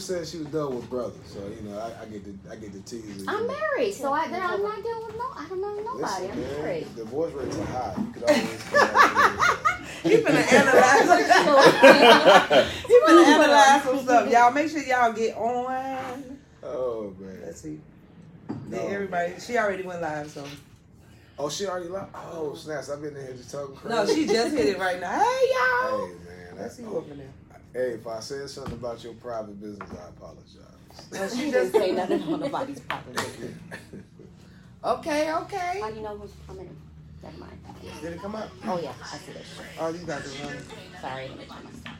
said she was done with brothers, so I get to tease her. I'm married, so I'm not dealing with I don't know nobody. I'm married. Divorce rates are high. You could always come back. He finna analyze. He finna analyze some stuff. Y'all make sure y'all get on. Oh man. Let's see. No. Everybody, she already went live, so. Oh, she already live? Oh, snaps. I've been in here just talking crazy. No, she just hit it right now. Hey, y'all. Hey, man. Let's see what's in there. Hey, if I said something about your private business, I apologize. No, she didn't say nothing on nobody's private business. Okay. How do you know who's coming? Never mind. Did it come up? Oh, yeah. I see this. Oh, you got this one. Sorry. Let me turn my stuff.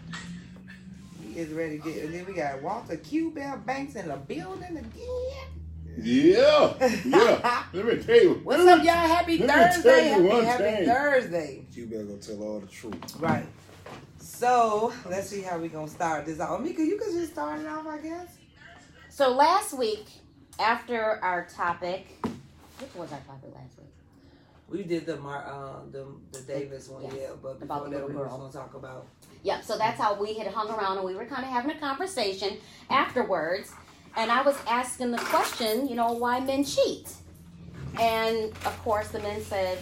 He is ready to get. And then we got Walter Q. Bell Banks in the building again. Yeah. Let me tell you. What's up, y'all? Happy Thursday. Happy thing. Thursday. You better go tell all the truth. Right. So, let's see how we going to start this off. Mika, you could just start it off, I guess. So last week, after our topic, what was our topic last week? We did the Davis one, yeah, but About before the that we little were girl. going to talk about. Yep, so that's how we had hung around and we were kind of having a conversation afterwards. And I was asking the question, why men cheat? And of course the men said,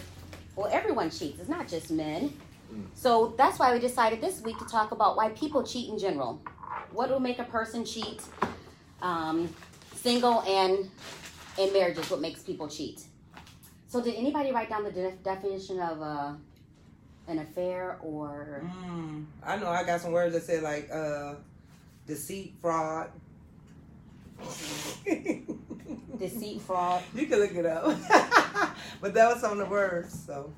well, everyone cheats. It's not just men. So that's why we decided this week to talk about why people cheat in general. What will make a person cheat? Single and in marriages, what makes people cheat? So did anybody write down the definition of an affair or? I know I got some words that say like deceit, fraud. Deceit, fraud. You can look it up. But that was some of the words, so.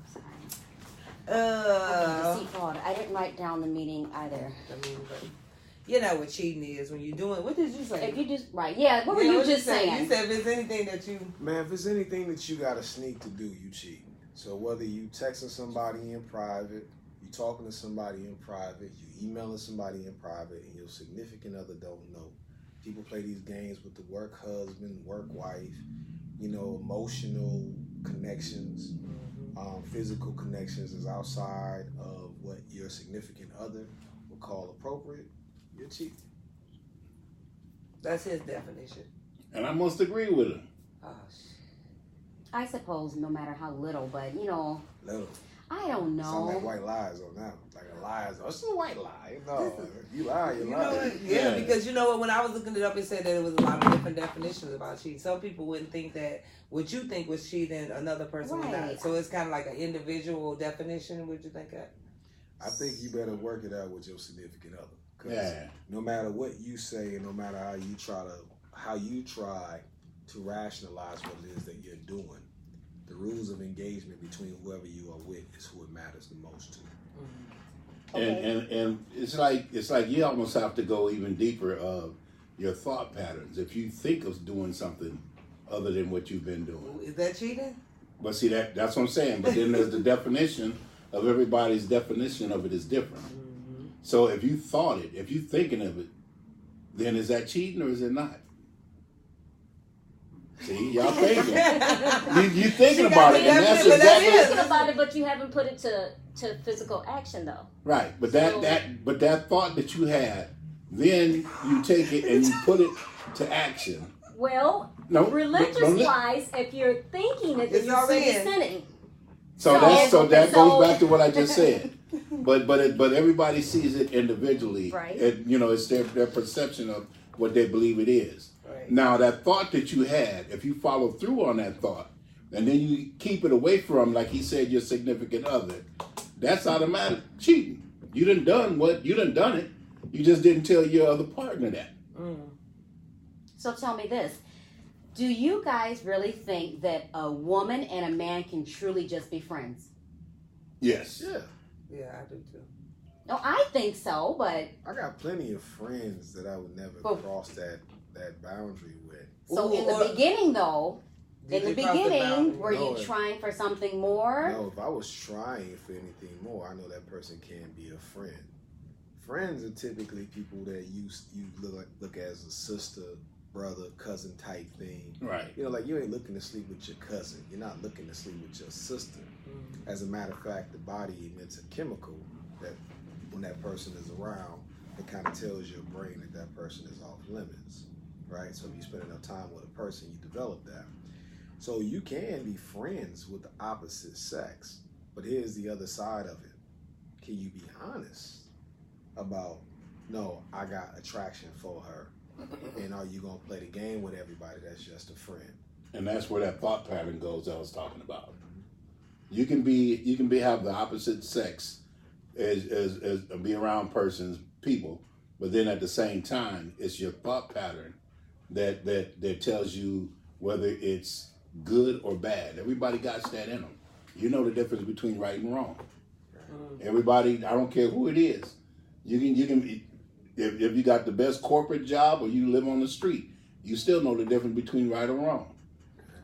Deceit, fraud. I didn't write down the meaning either. You know what cheating is when you're doing. What did you say? If you just what were you just saying? You said if it's anything that you. Man, if it's anything that you gotta sneak to do, you cheat. So whether you texting somebody in private, you talking to somebody in private, you emailing somebody in private, and your significant other don't know. People play these games with the work husband, work wife, emotional connections, physical connections is outside of what your significant other would call appropriate. You're cheating. That's his definition. And I must agree with him. Oh, shit. I suppose no matter how little, but Little. I don't know. Sound like white lies on that. Like a lie. It's a white lie. No, you lie, you You lie. know what? Yeah, because you know what? When I was looking it up, it said that it was a lot of different definitions about cheating. Some people wouldn't think that what you think was cheating, another person would not. So it's kind of like an individual definition. Would you think that? I think you better work it out with your significant other. Because no matter what you say, and no matter how you try to rationalize what it is that you're doing, the rules of engagement between whoever you are with is who it matters the most to. And it's like you almost have to go even deeper of your thought patterns. If you think of doing something other than what you've been doing, Is that cheating? but see that's what I'm saying. But then there's the definition of everybody's definition of it is different. So if you thought it, if you're thinking of it, then is that cheating or is it not? See, y'all thinking. you thinking about it, and that's exactly. You're thinking about it, but you haven't put it to physical action, though. Right, but that thought that you had, then you take it and you put it to action. Well, No, religious-wise, if you're thinking it, then you're already sinning. So that goes back to what I just said. But everybody sees it individually. Right. It's their perception of what they believe it is. Right. Now that thought that you had, if you follow through on that thought, and then you keep it away from, like he said, your significant other, that's automatic cheating. You done it. You just didn't tell your other partner that. So tell me this. Do you guys really think that a woman and a man can truly just be friends? Yes. Yeah. Yeah, I do too. No, I think so, but I got plenty of friends that I would never cross that boundary with. so in the beginning though, Did in the you cross the beginning, boundary? were you trying for something more? No, if I was trying for anything more, I know that person can be a friend. Friends are typically people that you look as a sister, brother, cousin type thing. Right. Like you ain't looking to sleep with your cousin. You're not looking to sleep with your sister. As a matter of fact, the body emits a chemical that when that person is around it kind of tells your brain that that person is off limits, right? So if you spend enough time with a person, you develop that. So you can be friends with the opposite sex, but here's the other side of it. Can you be honest about, no, I got attraction for her, and are you gonna play the game with everybody that's just a friend? And that's where that thought pattern goes I was talking about. You can have the opposite sex as be around people, but then at the same time, it's your thought pattern that tells you whether it's good or bad. Everybody got that in them. You know the difference between right and wrong. Everybody, I don't care who it is. You can if you got the best corporate job or you live on the street, you still know the difference between right or wrong.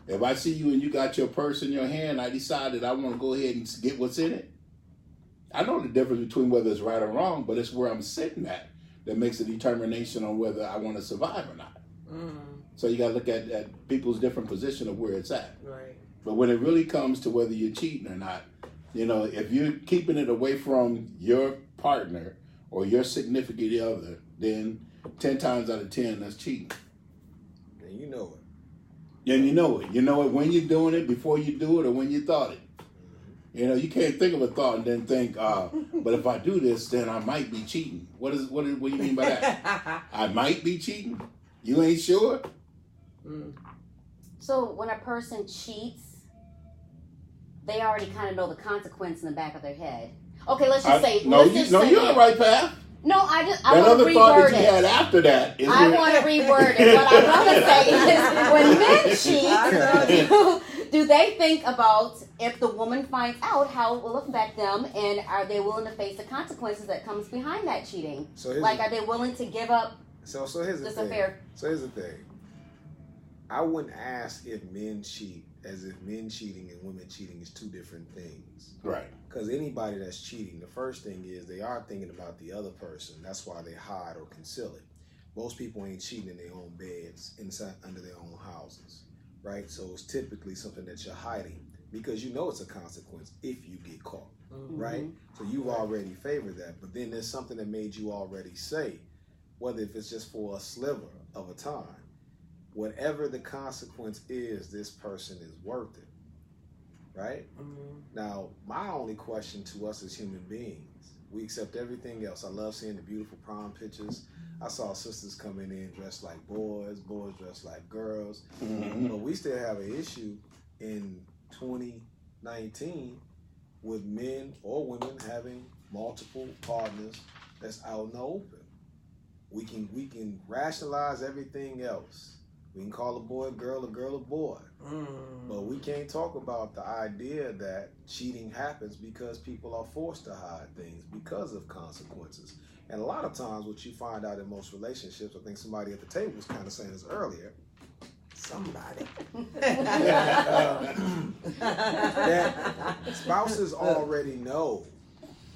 If I see you and you got your purse in your hand, I decided I want to go ahead and get what's in it. I know the difference between whether it's right or wrong, but it's where I'm sitting at that makes a determination on whether I want to survive or not. So you got to look at people's different position of where it's at. Right. But when it really comes to whether you're cheating or not, if you're keeping it away from your partner or your significant other, then 10 times out of 10, that's cheating. And you know it. And you know it. You know it when you're doing it, before you do it, or when you thought it. You can't think of a thought and then think, but if I do this, then I might be cheating. What do you mean by that? I might be cheating? You ain't sure? So when a person cheats, they already kind of know the consequence in the back of their head. Okay, let's just say. You're on the right path. No, I want to other thought reword that you had after that. I want to reword it. What I want to say is, when men cheat, do they think about if the woman finds out how it will affect them, and are they willing to face the consequences that comes behind that cheating? Are they willing to give up? So here's the thing. So here's the thing. I wouldn't ask if men cheat as if men cheating and women cheating is two different things. Right. Because anybody that's cheating, the first thing is they are thinking about the other person. That's why they hide or conceal it. Most people ain't cheating in their own beds, inside under their own houses, right? So it's typically something that you're hiding because you know it's a consequence if you get caught, right? So you've already favored that. But then there's something that made you already say, whether if it's just for a sliver of a time, whatever the consequence is, this person is worth it, right? Now, my only question to us as human beings, we accept everything else. I love seeing the beautiful prom pictures. I saw sisters coming in dressed like boys, boys dressed like girls. But we still have an issue in 2019 with men or women having multiple partners that's out in the open. We can rationalize everything else. We can call a boy a girl a boy. But we can't talk about the idea that cheating happens because people are forced to hide things because of consequences. And a lot of times what you find out in most relationships, I think somebody at the table was kind of saying this earlier, that spouses already know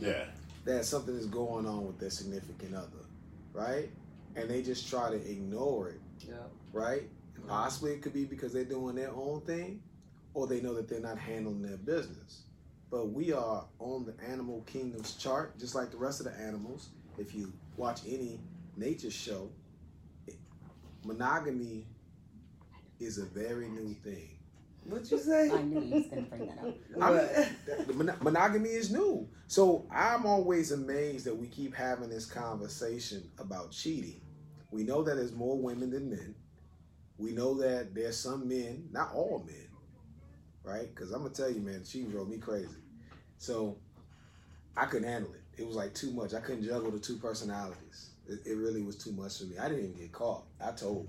that something is going on with their significant other, right? And they just try to ignore it. Right? And possibly it could be because they're doing their own thing or they know that they're not handling their business. But we are on the animal kingdom's chart, just like the rest of the animals. If you watch any nature show, monogamy is a very new thing. What'd you say? I knew you was going to bring that up. Monogamy is new. So I'm always amazed that we keep having this conversation about cheating. We know that there's more women than men. We know that there's some men, not all men, right? Because I'm going to tell you, man, cheating drove me crazy. So I couldn't handle it. It was like too much. I couldn't juggle the two personalities. It really was too much for me. I didn't even get caught. I told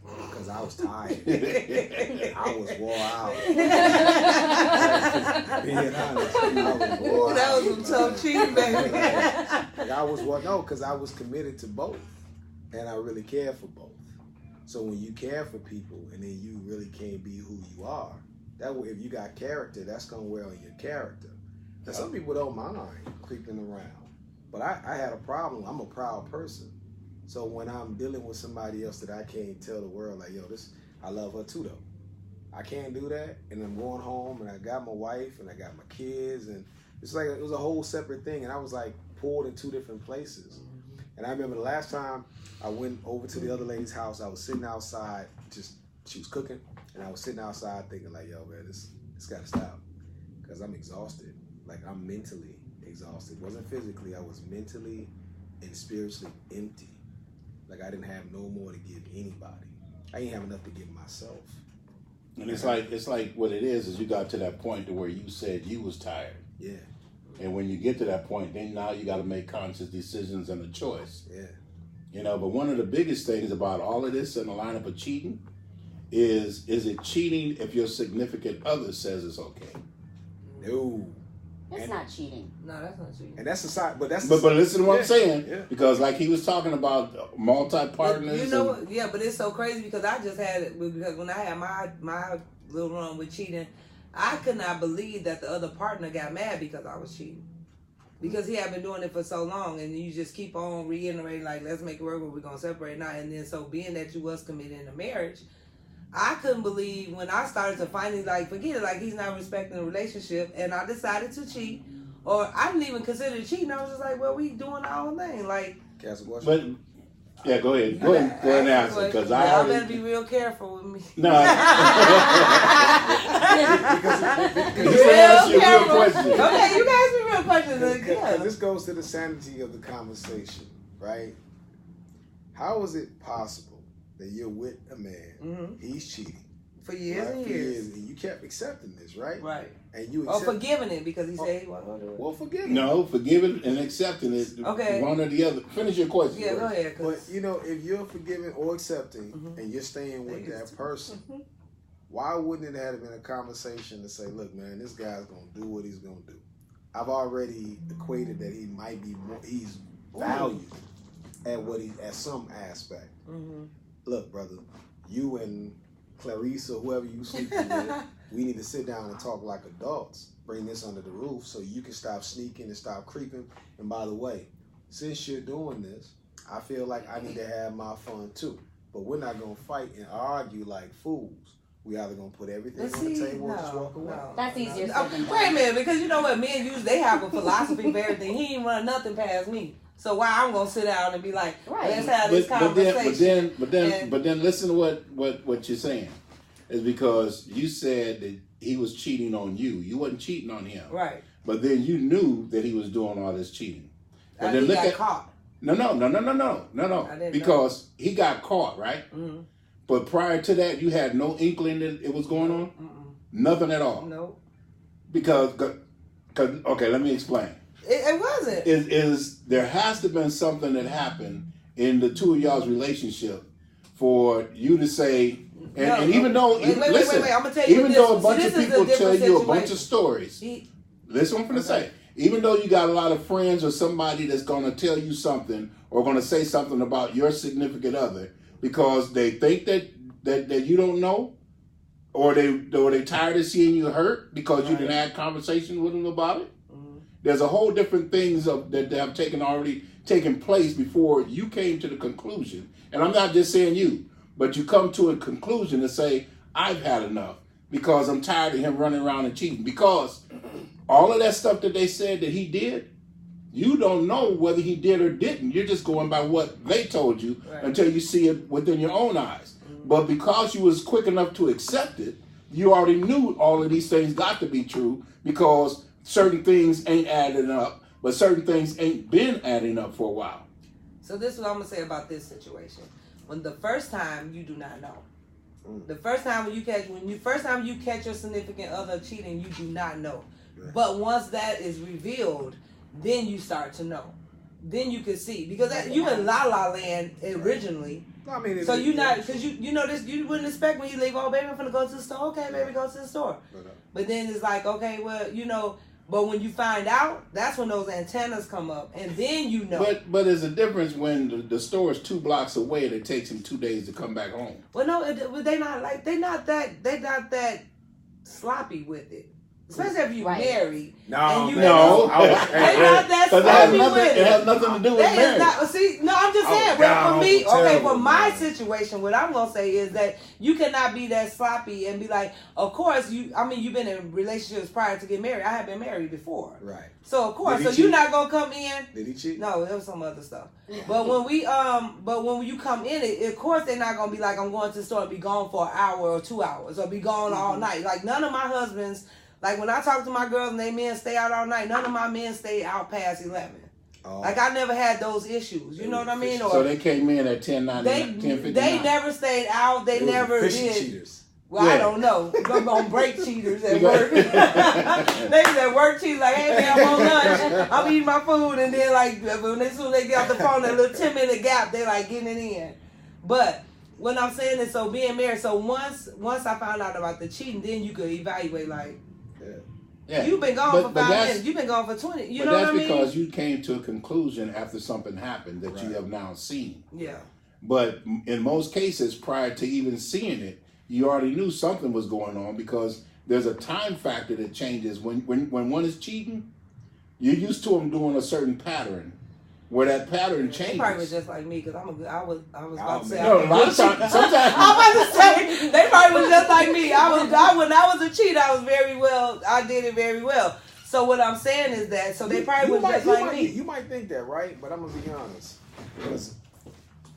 because I was tired. I was wore out. Being honest, I was wore out. That was some tough cheating, baby. Because I was committed to both. And I really care for both. So when you care for people and then you really can't be who you are, that way, if you got character, that's going to wear on your character. Now, some people don't mind creeping around. But I had a problem. I'm a proud person. So when I'm dealing with somebody else that I can't tell the world, like, I love her too, though. I can't do that. And I'm going home and I got my wife and I got my kids. And it's like, it was a whole separate thing. And I was like pulled in two different places. And I remember the last time I went over to the other lady's house, I was sitting outside, she was cooking, and I was sitting outside thinking like, yo, man, this gotta stop. Because I'm exhausted. Like, I'm mentally exhausted. It wasn't physically, I was mentally and spiritually empty. Like, I didn't have no more to give anybody. I didn't have enough to give myself. And it's like what it is you got to that point to where you said you was tired. Yeah. And when you get to that point, then now you got to make conscious decisions and a choice. Yeah. You know, but one of the biggest things about all of this in the lineup of cheating is it cheating if your significant other says it's okay? No. That's not cheating. No, that's not cheating. And that's the side, but that's but listen to what I'm saying, yeah. because like he was talking about multi-partners. You know what? Yeah, but it's so crazy because I just had it because when I had my little run with cheating, I could not believe that the other partner got mad because I was cheating. Because he had been doing it for so long, and you just keep on reiterating like, let's make it work, or we're gonna separate now. And then so being that you was committed in a marriage, I couldn't believe when I started to finally like forget it, like he's not respecting the relationship, and I decided to cheat, or I didn't even consider it cheating. I was just like, well, we doing our own thing, like. But yeah, go ahead and answer because I better be real careful with me. No, real question. Okay, you guys be real questions. Because this goes to the sanity of the conversation, right? How is it possible that you're with a man, he's cheating for years right? and for years, and you kept accepting this, right? Right. And you forgiving it because he said he wasn't gonna do it. Well, forgive it. No, forgiving and accepting it. Okay. One or the other. Finish your question. Yeah, go ahead. But you know, if you're forgiving or accepting, and you're staying with that person, why wouldn't it have been a conversation to say, "Look, man, this guy's gonna do what he's gonna do." I've already equated that he might be more. He's valued at some aspect. Look, brother, you and Clarice or whoever you sleeping with, we need to sit down and talk like adults. Bring this under the roof so you can stop sneaking and stop creeping. And by the way, since you're doing this, I feel like I need to have my fun too. But we're not gonna fight and argue like fools. We either gonna put everything on the table and just walk away. No, That's easier said than done. Wait a minute, because you know what, men use they have a philosophy for everything. He ain't run nothing past me. So why I'm gonna sit down and be like, let's have this conversation. But then listen to what you're saying. Is because you said that he was cheating on you. You wasn't cheating on him. Right. But then you knew that he was doing all this cheating. But then he got caught. No. Because he got caught, right? Mm-hmm. But prior to that, you had no inkling that it was going on? Nothing at all? No. Because okay, let me explain. It wasn't. Is there has to have been something that happened in the two of y'all's relationship for you to say, and even though, wait, I'm gonna tell you even though a bunch of people tell you a bunch of stories, listen what I'm going to say. Even though you got a lot of friends or somebody that's going to tell you something or going to say something about your significant other because they think that you don't know, or they tired of seeing you hurt because you didn't have conversation with them about it. There's a whole different things that have already taken place before you came to the conclusion. And I'm not just saying you, but you come to a conclusion to say, I've had enough because I'm tired of him running around and cheating. Because all of that stuff that they said that he did, you don't know whether he did or didn't. You're just going by what they told you until you see it within your own eyes. But because you was quick enough to accept it, you already knew all of these things got to be true because certain things ain't adding up, but certain things ain't been adding up for a while. So this is what I'm going to say about this situation. When the first time you do not know. The first time you catch your significant other cheating, you do not know. But once that is revealed, then you start to know. Then you can see because you in La La Land originally. I mean, so you not because you know this. You wouldn't expect when you leave. Oh, baby, I'm gonna go to the store. Okay, baby, go to the store. But then it's like, okay, well, you know. But when you find out, that's when those antennas come up, and then you know. But there's a difference when the store is 2 blocks away and it takes him 2 days to come back home. Well, no, they not that sloppy with it. Especially if you're Right. married. No, And you- man, No. I was- They not that Because sloppy with it it. has nothing to do with That is marriage. not, see, no, I'm just I was saying. down Well, for me, for okay, terrible, for my man. situation, what I'm gonna say is that you cannot be that sloppy and be like, of course, you've been in relationships prior to getting married. I have been married before, Right. so of course, Did so he you're cheat? not gonna come in. Did he cheat? No, there was some other stuff. But when when you come in it, of course they're not gonna be like, I'm going to the store and be gone for an hour or 2 hours or be gone all night. Like none of my husbands, like when I talk to my girls and they men stay out all night, none of my men stay out past 11. Oh. Like I never had those issues. You know what I mean? Or So they came in at 10:59. they never stayed out. They It was never efficient did. cheaters. Well, I Yeah. don't know. I'm gonna break cheaters at work. They at work cheaters like, hey man, I'm on lunch. I'm eating my food, and then like when as soon as they get off the phone, that little 10-minute gap, they like getting it in. But what I'm saying is, so being married, so once I found out about the cheating, then you could evaluate like, Yeah. you've been gone for 5 that's- minutes, you've been gone for 20. You but know that's what I mean? because you came to a conclusion after something happened that you Right. have now seen. Yeah. But in most cases, prior to even seeing it, you already knew something was going on because there's a time factor that changes. When one is cheating, you're used to them doing a certain pattern, where that pattern They probably was changes. just like me because I was Oh, about to say man. No, I'm a lot of times, sometimes. I'm about to say they probably was just like me. When I was a cheater, I did it very well. So what I'm saying is that they probably was just like me. You might think that, right? But I'm gonna be honest. Because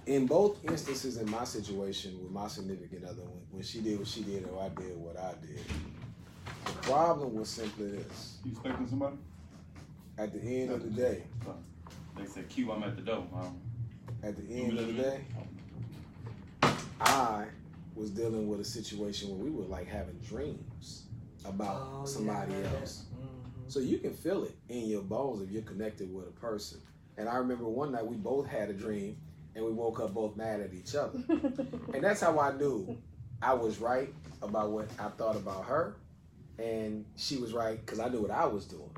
in both instances in my situation with my significant other, when she did what she did or I did what I did, the problem was simply this. You expecting somebody? At the end of the day, They said, Q, I'm at the door. at the end of the day, I was dealing with a situation where we were like having dreams about somebody else. Mm-hmm. So you can feel it in your bones if you're connected with a person. And I remember one night we both had a dream and we woke up both mad at each other. And that's how I knew I was right about what I thought about her. And she was right because I knew what I was doing.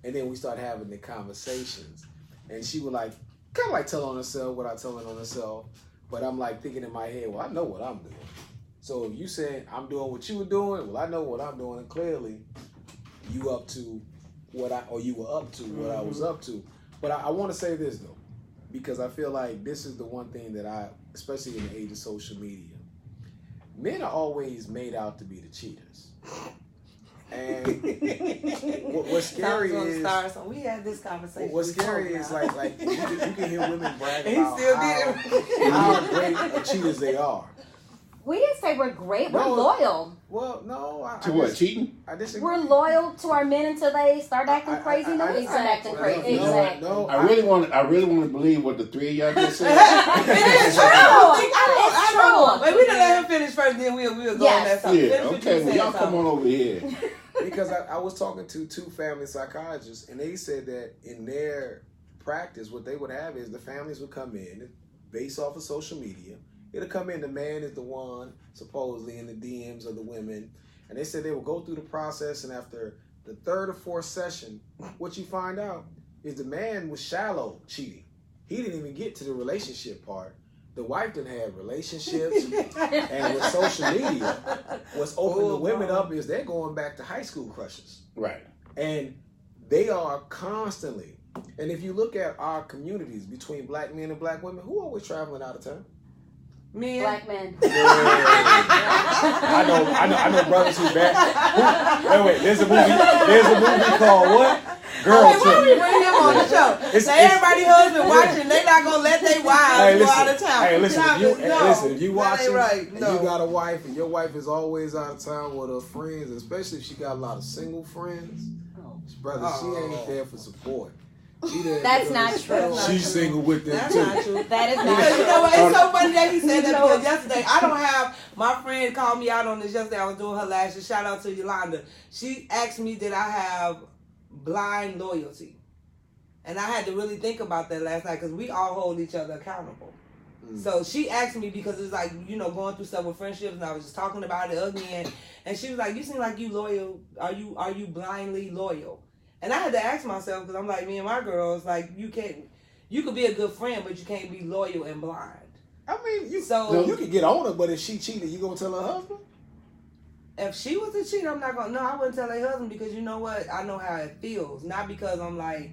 And then we started having the conversations. And she would like, kind of like tell on herself what I tell on herself. But I'm like thinking in my head, well, I know what I'm doing. So if you saying I'm doing what you were doing, well, I know what I'm doing. And clearly you up to you were up to what I was up to. But I want to say this though, because I feel like this is the one thing that especially in the age of social media, men are always made out to be the cheaters. And what's scary is we had this conversation. what's scary is like you can hear women brag He about still did how great of cheaters they are. We didn't say we're great. We're No. loyal. Well, no, To what, cheating? I disagree. We're loyal to our men until they start acting crazy. I- No, we start acting No, crazy. no, Exactly. no, I really want to believe what the three of y'all just said. It is true. I It's know. true. But we done let him finish first, then we'll go on that side. Yeah, Finish what okay, you well, said, y'all come on over here. Because I was talking to two family psychologists, and they said that in their practice, what they would have is the families would come in based off of social media. It'll come in, the man is the one supposedly in the DMs of the women, and they said they would go through the process, and after the third or fourth session, what you find out is the man was shallow cheating. He didn't even get to the relationship part. The wife didn't have relationships, and with social media, what's opening the women up is they're going back to high school crushes. Right. And they are constantly, and if you look at our communities between black men and black women, who always traveling out of town? Men. Black men. I know brothers who back. Wait, there's a movie called what? Girl Hey, why we Trip. bring him on the show? It's- Everybody husband watching, they not gonna let their wives go out of town. Hey, listen, Nah, if you that watching, ain't right. and No. you got a wife, and your wife is always out of town with her friends, especially if she got a lot of single friends, brother, she ain't there for support. She there That's because not true. She's single with them That's too. not true. That is not Because you know what? true. It's so funny that he said that because yesterday, I don't have, my friend called me out on this yesterday. I was doing her lashes. Shout out to Yolanda. She asked me, did I have blind loyalty? And I had to really think about that last night because we all hold each other accountable. So she asked me because it's like, you know, going through stuff with friendships, and I was just talking about it again. And she was like, you seem like you loyal. Are you blindly loyal? And I had to ask myself, because I'm like, me and my girls, like, you could be a good friend, but you can't be loyal and blind. I mean, you So- can get on her, but if she cheated, you gonna tell her husband? If she was a cheat, I'm not gonna. No, I wouldn't tell her husband because you know what? I know how it feels. Not because I'm like,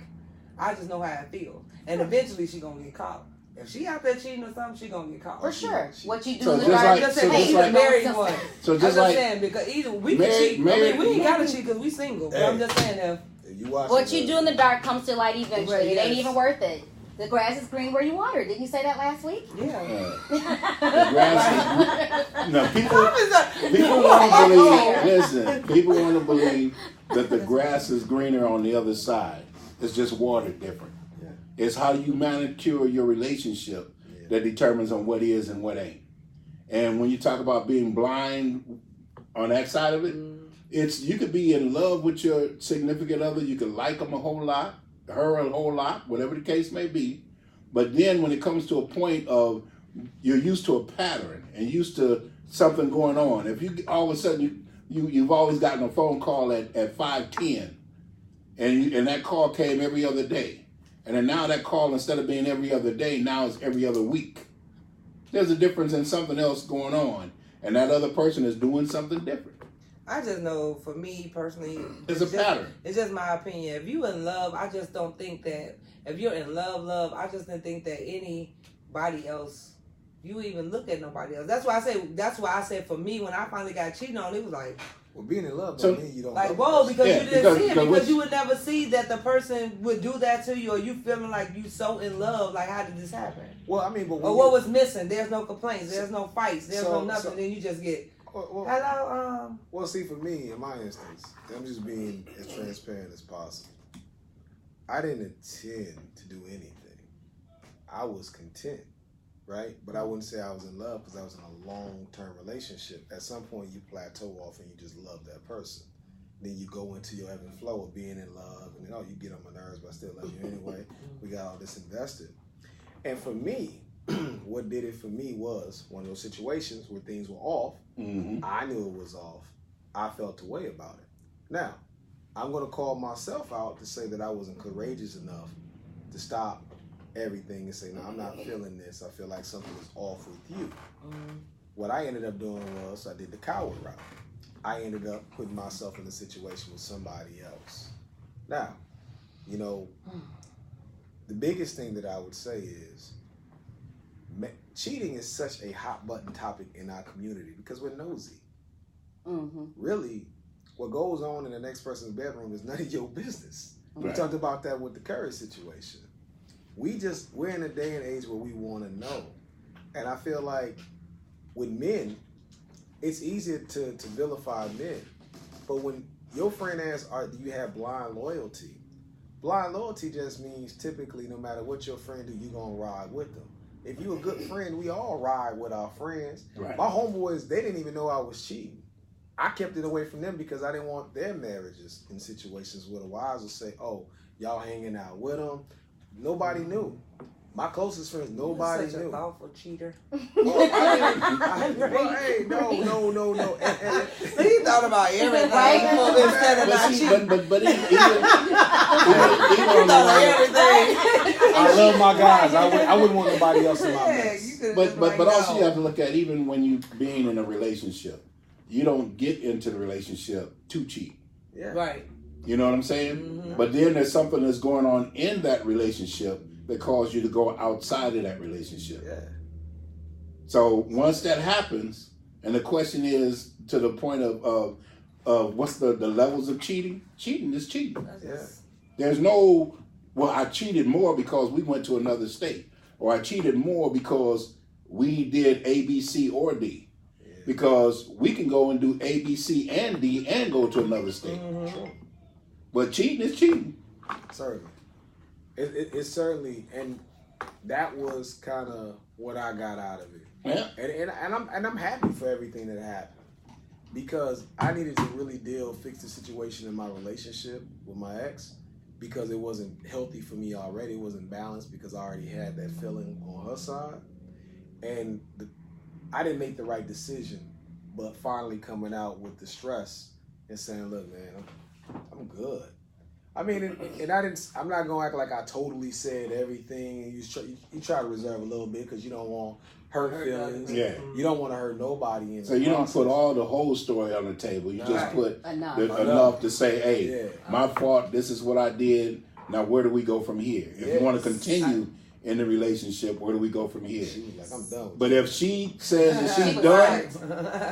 I just know how it feels. And eventually she gonna get caught. If she out there cheating or something, she gonna get caught. For sure. What you do So in the just dark, like- just so saying, just he's like- a married one. So I'm just just like saying because either we married- can cheat. married- I mean, we ain't gotta cheat because we single. But I'm Hey. just saying if You watch what you do in the dark comes to light eventually. Right, It ain't yes. even worth it. The grass is green where you water. Didn't you say that last week? yeah. the grass is, no, people People want to believe. Yeah. Listen, people want to believe that the grass is greener on the other side. It's just watered different. Yeah. It's how you manicure your relationship that determines on what is and what ain't. And when you talk about being blind on that side of it, it's you could be in love with your significant other. You could like them a whole lot, her a whole lot, whatever the case may be. But then when it comes to a point of you're used to a pattern and used to something going on, if you all of a sudden you've always gotten a phone call at 5:10, and that call came every other day, and then now that call instead of being every other day now it's every other week. There's a difference in something else going on, and that other person is doing something different. I just know for me personally, It's a pattern. It's just my opinion. If you in love, I just don't think that if you're in love, I just didn't think that anybody else, you even look at nobody else. That's why I say for me when I finally got cheated on, it was like, Well, being in love So- don't mean you don't like love whoa, the person. because Yeah, you didn't see it because because you would never see that the person would do that to you or you feeling like you so in love. Like how did this happen? Well, I mean, but when Or you- what was missing? There's no complaints. There's no fights. There's So- no nothing. so- Then you just get well, hello. Well, see, for me, in my instance, I'm just being as transparent as possible. I didn't intend to do anything. I was content, right? But I wouldn't say I was in love because I was in a long-term relationship. At some point, you plateau off and you just love that person. Then you go into your ebb and flow of being in love, and you get on my nerves, but I still love you anyway. We got all this invested. And for me, what did it for me was one of those situations where things were off. Mm-hmm. I knew it was off. I felt a way about it. Now, I'm going to call myself out to say that I wasn't courageous enough to stop everything and say, no, I'm not feeling this. I feel like something is off with you. What I ended up doing was I did the coward route. I ended up putting myself in a situation with somebody else. Now, the biggest thing that I would say is cheating is such a hot button topic in our community because we're nosy. Mm-hmm. Really, what goes on in the next person's bedroom is none of your business. We Right. talked about that with the Curry situation. We're in a day and age where we want to know. And I feel like with men, it's easier to vilify men. But when your friend asks, do you have blind loyalty? Blind loyalty just means typically no matter what your friend do, you're going to ride with them. If you're a good friend, we all ride with our friends. Right. My homeboys, they didn't even know I was cheating. I kept it away from them because I didn't want their marriages in situations where the wives would say, oh, y'all hanging out with them. Nobody knew. My closest friends, nobody You're such knew. a thoughtful cheater. Well, hey, no. And He thought about everything Right. instead of not cheating. But even He on the thought of line, everything. I love my guys. I wouldn't want nobody else in my Yeah, mess. you could've but just but like, but also no. you have to look at even when you being in a relationship, you don't get into the relationship to cheat. Yeah. Right. You know what I'm saying? Mhm. But then there's something that's going on in that relationship that caused you to go outside of that relationship. Yeah. So once that happens, and the question is to the point of what's the levels of cheating? Cheating is cheating. That's Yeah. just- There's no, well, I cheated more because we went to another state, or I cheated more because we did A, B, C, or D. Yeah. Because we can go and do A, B, C, and D and go to another state. Mhm. But cheating is cheating. Certainly. It's certainly, and that was kind of what I got out of it. Yeah. And I'm happy for everything that happened because I needed to really fix the situation in my relationship with my ex because it wasn't healthy for me already. It wasn't balanced because I already had that feeling on her side, and I didn't make the right decision. But finally coming out with the stress and saying, "Look, man, I'm good." I mean, and I didn't. I'm not gonna act like I totally said everything. And you try to reserve a little bit because you don't want hurt feelings. Yeah. You don't want to hurt nobody. In So you don't put all the whole story on the table. You just put enough. enough to say, hey, my fault, this is what I did. Now where do we go from here? If you want to continue in the relationship, where do we go from here? She was like, I'm done. But if she says that she's done,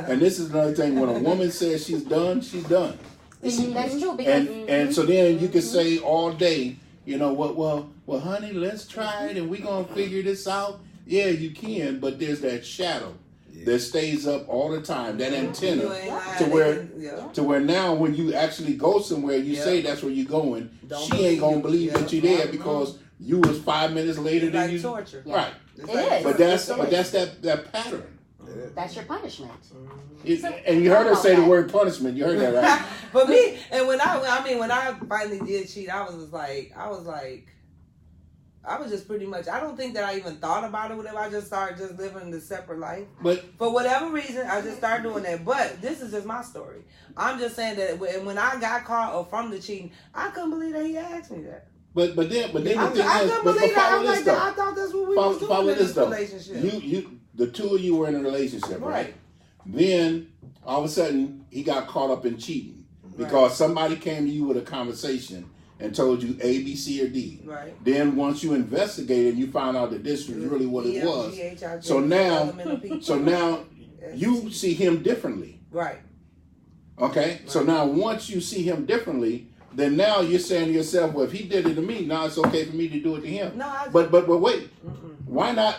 and this is another thing, when a woman says she's done, she's done. That's true. Because, And so then you can say all day, you know what? Well, honey, let's try it, and we're gonna figure this out. Yeah, you can, but there's that shadow that stays up all the time, that antenna, to where now when you actually go somewhere, you say that's where you're going. She ain't gonna believe that you're there because you was 5 minutes later than you. Torture. Right. It is. But that's that pattern. That's your punishment. And you heard her say the word punishment. You heard that, right? For me, and when I finally did cheat, I was just pretty much, I don't think that I even thought about it, whatever. I just started just living the separate life. But for whatever reason, I just started doing that. But this is just my story. I'm just saying that when I got caught or from the cheating, I couldn't believe that he asked me that. But then the thing is, but follow this though. I thought that's what we was doing in this relationship. You, the two of you were in a relationship, right? Then all of a sudden he got caught up in cheating because somebody came to you with a conversation and told you A, B, C, or D. Right. Then once you investigated, you found out that this was really what it was. So now you see him differently. Right. Okay. Right. So now once you see him differently, then now you're saying to yourself, well, if he did it to me, now it's okay for me to do it to him. No, but wait. Why not?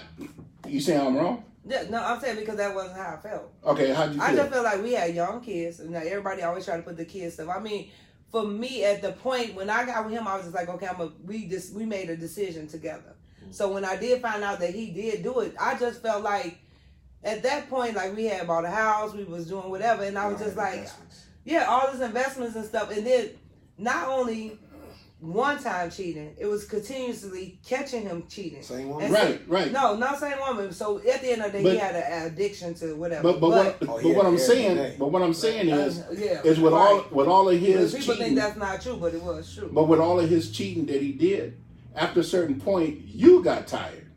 You saying I'm wrong? Yeah, no, I'm saying because that wasn't how I felt. Okay, how'd you feel? I just felt like we had young kids, and everybody always try to put the kids stuff. I mean, for me, at the point when I got with him, I was just like, okay, we made a decision together. So when I did find out that he did do it, I just felt like at that point, like we had bought a house, we was doing whatever, and I was just like, all this investments and stuff, and then not only one time cheating, it was continuously catching him cheating. Same woman? Right. No, not same woman. So at the end of the day, he had an addiction to whatever. But what I'm saying is with all of his people cheating, think that's not true, but it was true. But with all of his cheating that he did, after a certain point, you got tired.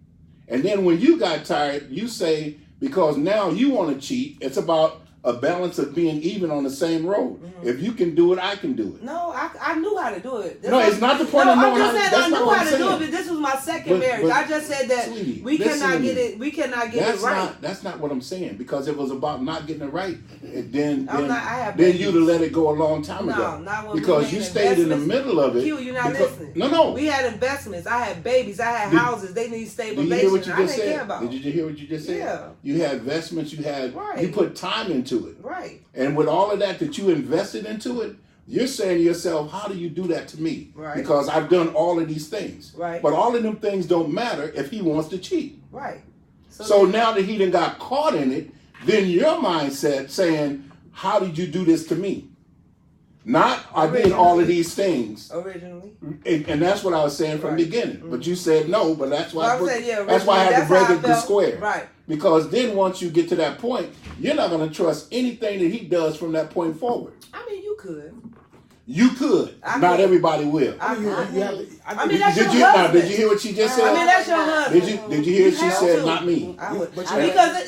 And then when you got tired, you say, because now you want to cheat, it's about a balance of being even on the same road. If you can do it, I can do it. No, I knew how to do it. It's not the point of knowing how to do it. I knew how to do it, but this was my second marriage. I just said that sweetie, we cannot get it right. That's not what I'm saying. Because if it was about not getting it right, then you'd have let it go a long time ago. Not when because you stayed in the middle of it. Q, you're not listening. No. We had investments. I had babies. I had houses. They need stabilization. Did you hear what you just said? Care about. Did you hear what you just said? Yeah. You had investments. You put time into it. Right. And with all of that you invested into it, you're saying to yourself, how do you do that to me? Right. Because I've done all of these things. Right. But all of them things don't matter if he wants to cheat. Right. So now that he done got caught in it, then your mindset saying, how did you do this to me? Not, I did all of these things. Originally. And that's what I was saying from the beginning. Mm-hmm. But you said no, but that's why that's why I had to break it to square. Right. Because then once you get to that point, you're not going to trust anything that he does from that point forward. I mean, you could. You could. Not everybody will. Did you hear what she just said? I mean, that's your husband. Did you hear she said not me?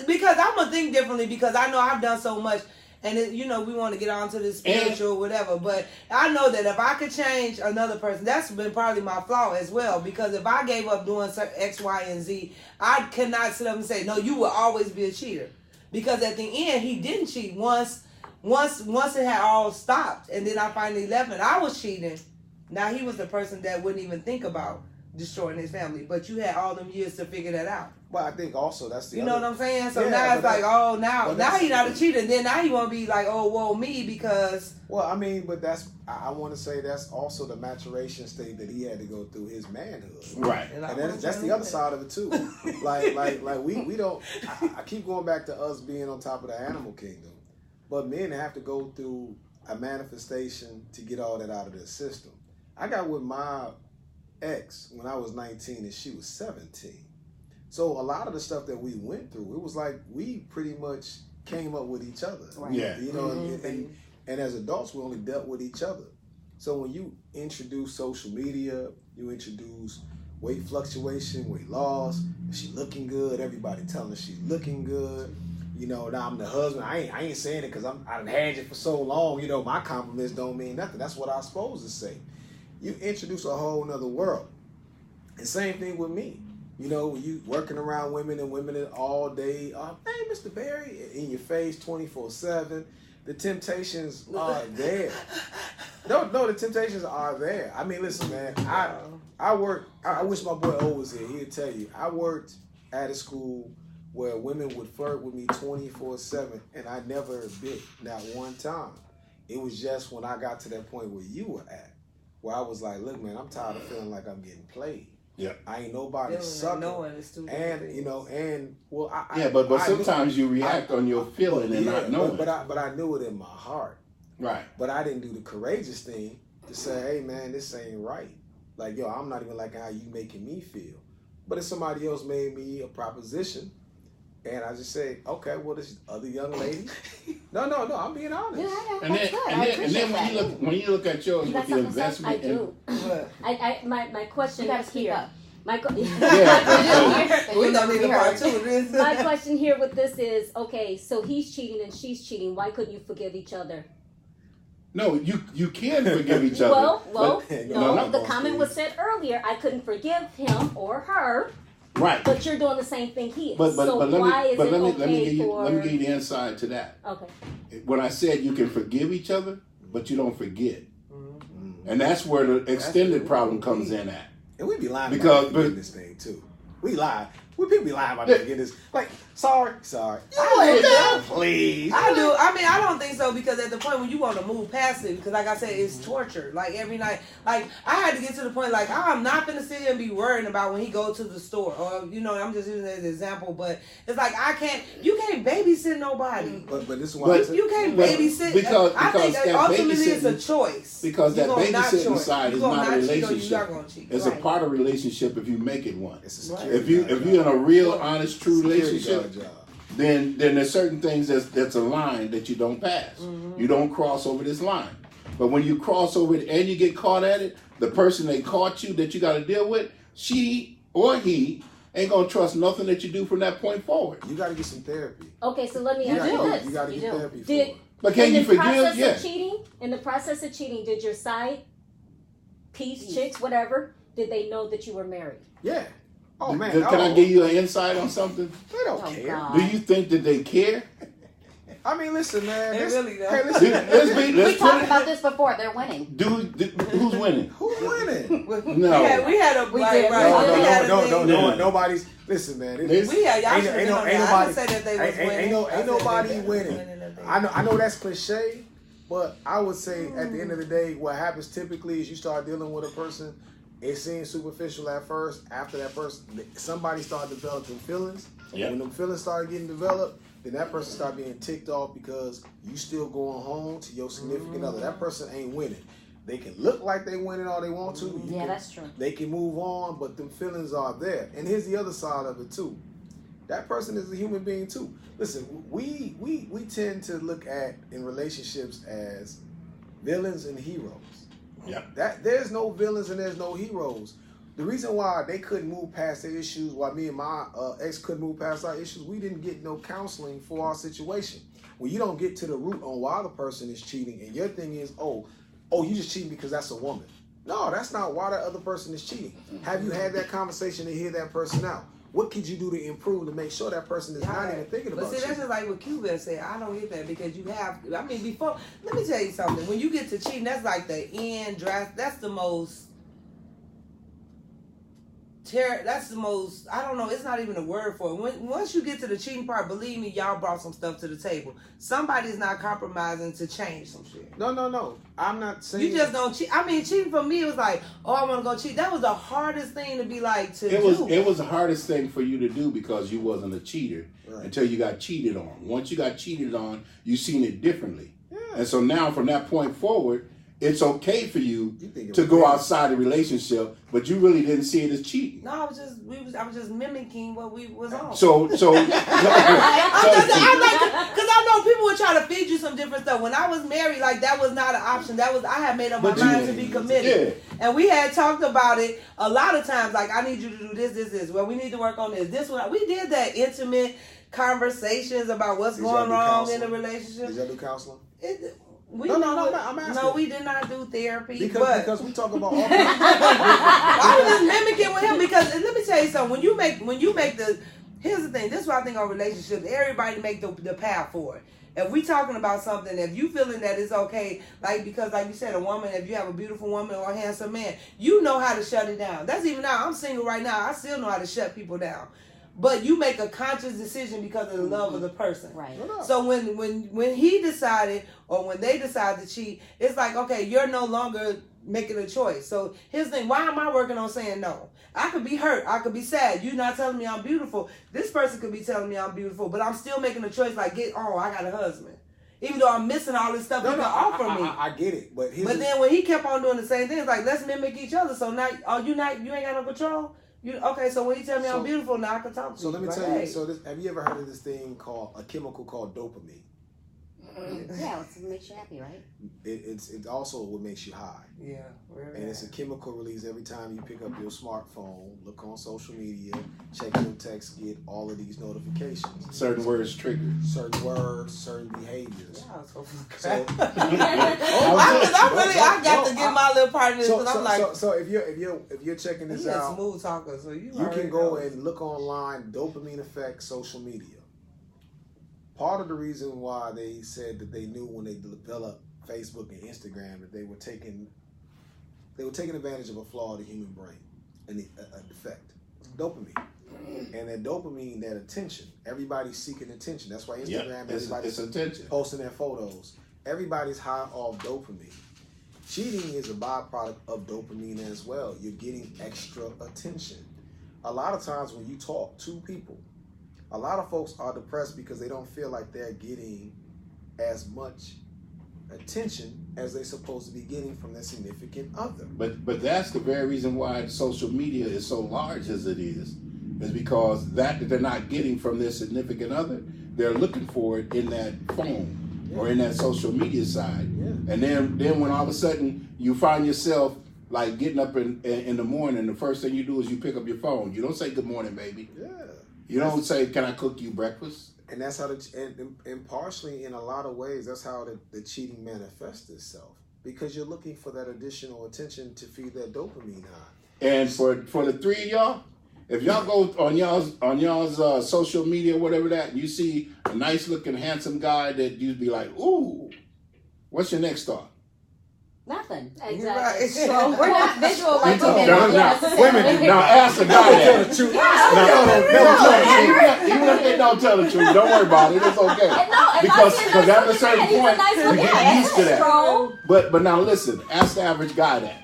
Because I'm going to think differently because I know I've done so much. And, we want to get on to the spiritual whatever. But I know that if I could change another person, that's been probably my flaw as well. Because if I gave up doing X, Y, and Z, I cannot sit up and say, no, you will always be a cheater. Because at the end, he didn't cheat once it had all stopped. And then I finally left and I was cheating. Now he was the person that wouldn't even think about destroying his family. But you had all them years to figure that out. Well, I think also that's the know what I'm saying? So now it's like, now he's not a cheater. Then now he want to be like, oh, whoa, me, because... Well, I mean, but I want to say that's also the maturation state that he had to go through his manhood. Right. And that's the other side of it, too. like we don't... I keep going back to us being on top of the animal kingdom. But men have to go through a manifestation to get all that out of their system. I got with my ex when I was 19 and she was 17. So a lot of the stuff that we went through, it was like we pretty much came up with each other. Right. Yeah. And as adults, we only dealt with each other. So when you introduce social media, you introduce weight fluctuation, weight loss. She looking good. Everybody telling her she's looking good. You know, now I'm the husband. I ain't saying it because I done had you for so long. You know, my compliments don't mean nothing. That's what I'm supposed to say. You introduce a whole nother world. And same thing with me. You know, you working around women and women all day. Hey, Mr. Barry, in your face 24/7. The temptations are there. No, the temptations are there. I mean, listen, man. I wish my boy O was here. He'd tell you. I worked at a school where women would flirt with me 24/7, and I never bit, not one time. It was just when I got to that point where you were at, where I was like, look, man, I'm tired of feeling like I'm getting played. Yeah, I ain't nobody sucker. And you know, and well, but sometimes you react on your feeling and not knowing. But I knew it in my heart. Right. But I didn't do the courageous thing to say, hey man, this ain't right. Like, yo, I'm not even liking how you making me feel. But if somebody else made me a proposition, and I just say, okay, well, this other young lady. No, I'm being honest. Yeah, and then when you look at yours with the investment, I do. My question You gotta is speak here. up. My We don't need a part two of this. my question here with this is, okay, so he's cheating and she's cheating. Why couldn't you forgive each other? No, you can forgive each other. Well, no, the comment was said earlier. I couldn't forgive him or her. Right. But you're doing the same thing he is. But so let why is it me okay give for... you the insight to that. Okay. When I said you can forgive each other, but you don't forget. Mm-hmm. And that's where the extended problem comes in at. And we be lying Because- about forgiveness thing too. We lie. People be lying about forgiveness. Like, sorry. Please. I do. I mean, I don't think so because at the point when you want to move past it, because like I said, it's torture. Like every night, like I had to get to the point like I'm not gonna sit here and be worrying about when he goes to the store or you know I'm just using that as an example, but it's like you can't babysit nobody. But this is why You can't babysit. I think that ultimately it's a choice. Because that babysitting side is not a relationship. It's a Right. part of relationship if you make it one. it's a Right. security If you're in a real, honest, true security relationship, guard job. then there's certain things that's a line that you don't pass. Mm-hmm. You don't cross over this line. But when you cross over it and you get caught at it, the person that caught you that you got to deal with, she or he ain't gonna trust nothing that you do from that point forward. You got to get some therapy. Okay, so let me You ask you this. got to You get do. therapy for Did- it. But can you forgive? In the process of cheating, did your side piece, chicks, whatever, did they know that you were married? Yeah. Oh man. Can I give you an insight on something? They don't Oh, care. God. Do you think that they care? I mean, listen, man. They really don't. Hey, See, listen. let's We talked about this before. They're winning. who's winning? Who's winning? No. We had a We right, did. right. We had a thing. No. Nobody's. Listen, man. We had y'all should have been on that. I didn't say that they was ain't winning. ain't nobody winning. I know that's cliche, but I would say at the end of the day, what happens typically is you start dealing with a person. It seems superficial at first. After that person, somebody started developing feelings. Yep. When them feelings started getting developed, then that person started being ticked off because you still going home to your significant other. That person ain't winning. They can look like they winning all they want to. That's true. They can move on, but them feelings are there. And here's the other side of it too. That person is a human being too. Listen, we tend to look at in relationships as villains and heroes. Yeah. That there's no villains and there's no heroes. The reason why they couldn't move past their issues, why me and my ex couldn't move past our issues, we didn't get no counseling for our situation. When you don't get to the root on why the person is cheating, and your thing is, oh, you just cheating because that's a woman. No, that's not why the other person is cheating. Have you had that conversation to hear that person out? What could you do to improve to make sure that person is not even thinking about But see, cheating? that's just like what Cuban said. I don't get that because you have. I mean, before. Let me tell you something. When you get to cheating, that's like the end draft. That's the most. That's the most. I don't know. It's not even a word for it. Once you get to the cheating part, believe me, y'all brought some stuff to the table. Somebody's not compromising to change some shit. No. I'm not saying You just don't cheat. I mean, cheating for me, it was like, oh, I want to go cheat. That was the hardest thing to be like to do. It was the hardest thing for you to do because you wasn't a cheater until you got cheated on. Once you got cheated on, you seen it differently. Yeah. And so now from that point forward, it's okay for you think it to was go bad. outside the relationship, but you really didn't see it as cheating. No, I was just mimicking what we was on. So I'm like, because I know people would try to feed you some some different stuff. When I was married, like that was not an option. I had made up my mind to be committed. Yeah. And we had talked about it a lot of times. Like, I need you to do this. Well, we need to work on this. This one. We did that intimate conversations about what's going wrong in the relationship. Did y'all do counseling? I'm asking. No, we did not do therapy. Because we talk about all I was just mimicking with him because let me tell you something. When you make the here's the thing. This is what I think on relationships. Everybody make the path for it. If we talking about something, if you feeling that it's okay, because like you said, a woman, if you have a beautiful woman or a handsome man, you know how to shut it down. That's even now. I'm single right now. I still know how to shut people down. But you make a conscious decision because of the love of the person. Right. So when he decided or when they decide to cheat, it's like, okay, you're no longer making a choice. So here's the thing. Why am I working on saying no? I could be hurt. I could be sad. You're not telling me I'm beautiful. This person could be telling me I'm beautiful, but I'm still making a choice like, I got a husband. Even though I'm missing all this stuff he can offer me. I get it. But then when he kept on doing the same thing, it's like, let's mimic each other. So now, you ain't got no control? Okay, so when you tell me I'm beautiful, now I can talk to you. So let me tell you. So have you ever heard of this thing called a chemical called dopamine? Yeah, it makes you happy, right? It also what makes you high. Yeah, and it's a chemical release every time you pick up your smartphone, look on social media, check your text, get all of these notifications. Certain words trigger. Certain words, certain behaviors. Yeah, I got to get my little part of this because I'm like. So if you're checking this out, a smooth talker, so you can go and look online, dopamine effect, social media. Part of the reason why they said that they knew when they developed Facebook and Instagram that they were taking advantage of a flaw of the human brain and a defect, dopamine, and that dopamine, that attention. Everybody's seeking attention. That's why Instagram, everybody's posting their photos. Everybody's high off dopamine. Cheating is a byproduct of dopamine as well. You're getting extra attention. A lot of times when you talk to people, a lot of folks are depressed because they don't feel like they're getting as much attention as they're supposed to be getting from their significant other. But that's the very reason why social media is so large as it is because that they're not getting from their significant other, they're looking for it in that phone or in that social media side. Yeah. And then when all of a sudden you find yourself like getting up in the morning, the first thing you do is you pick up your phone. You don't say good morning, baby. Yeah. You don't say, can I cook you breakfast? And that's how and partially in a lot of ways, that's how the cheating manifests itself. Because you're looking for that additional attention to feed that dopamine high. And for the three of y'all, if y'all go on y'all's social media, whatever that, and you see a nice looking, handsome guy that you'd be like, ooh, what's your next thought? Nothing. Exactly. Right. So we're not visual like women. Women, now ask the guy that. Even if they don't tell the truth, don't worry about it. It's okay. Because at a certain point, you get used to that. But now listen, ask the average guy that.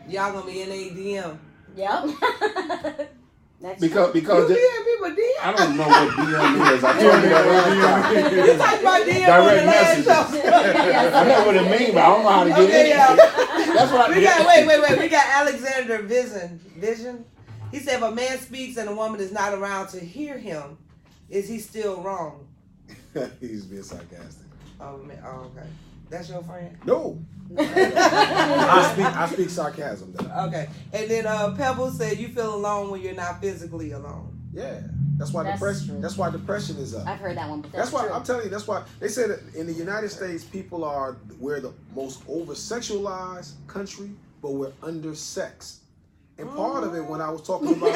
Y'all gonna be in a DM. Yep. Because you people DM. I don't know what DM is. I told you that last time. You talked about DM direct messages. I know what it means, but I don't know how to get in. Yeah. That's what we got. Wait. We got Alexander Vision. He said, if a man speaks and a woman is not around to hear him, is he still wrong? He's being sarcastic. Oh man. Oh, okay. That's your friend? No. I speak sarcasm though. Okay. And then Pebble said you feel alone when you're not physically alone. Yeah. That's why depression is up. I've heard that one, but that's why true. I'm telling you, that's why they said that in the United States we're the most over sexualized country, but we're undersexed. And part of it, when I was talking about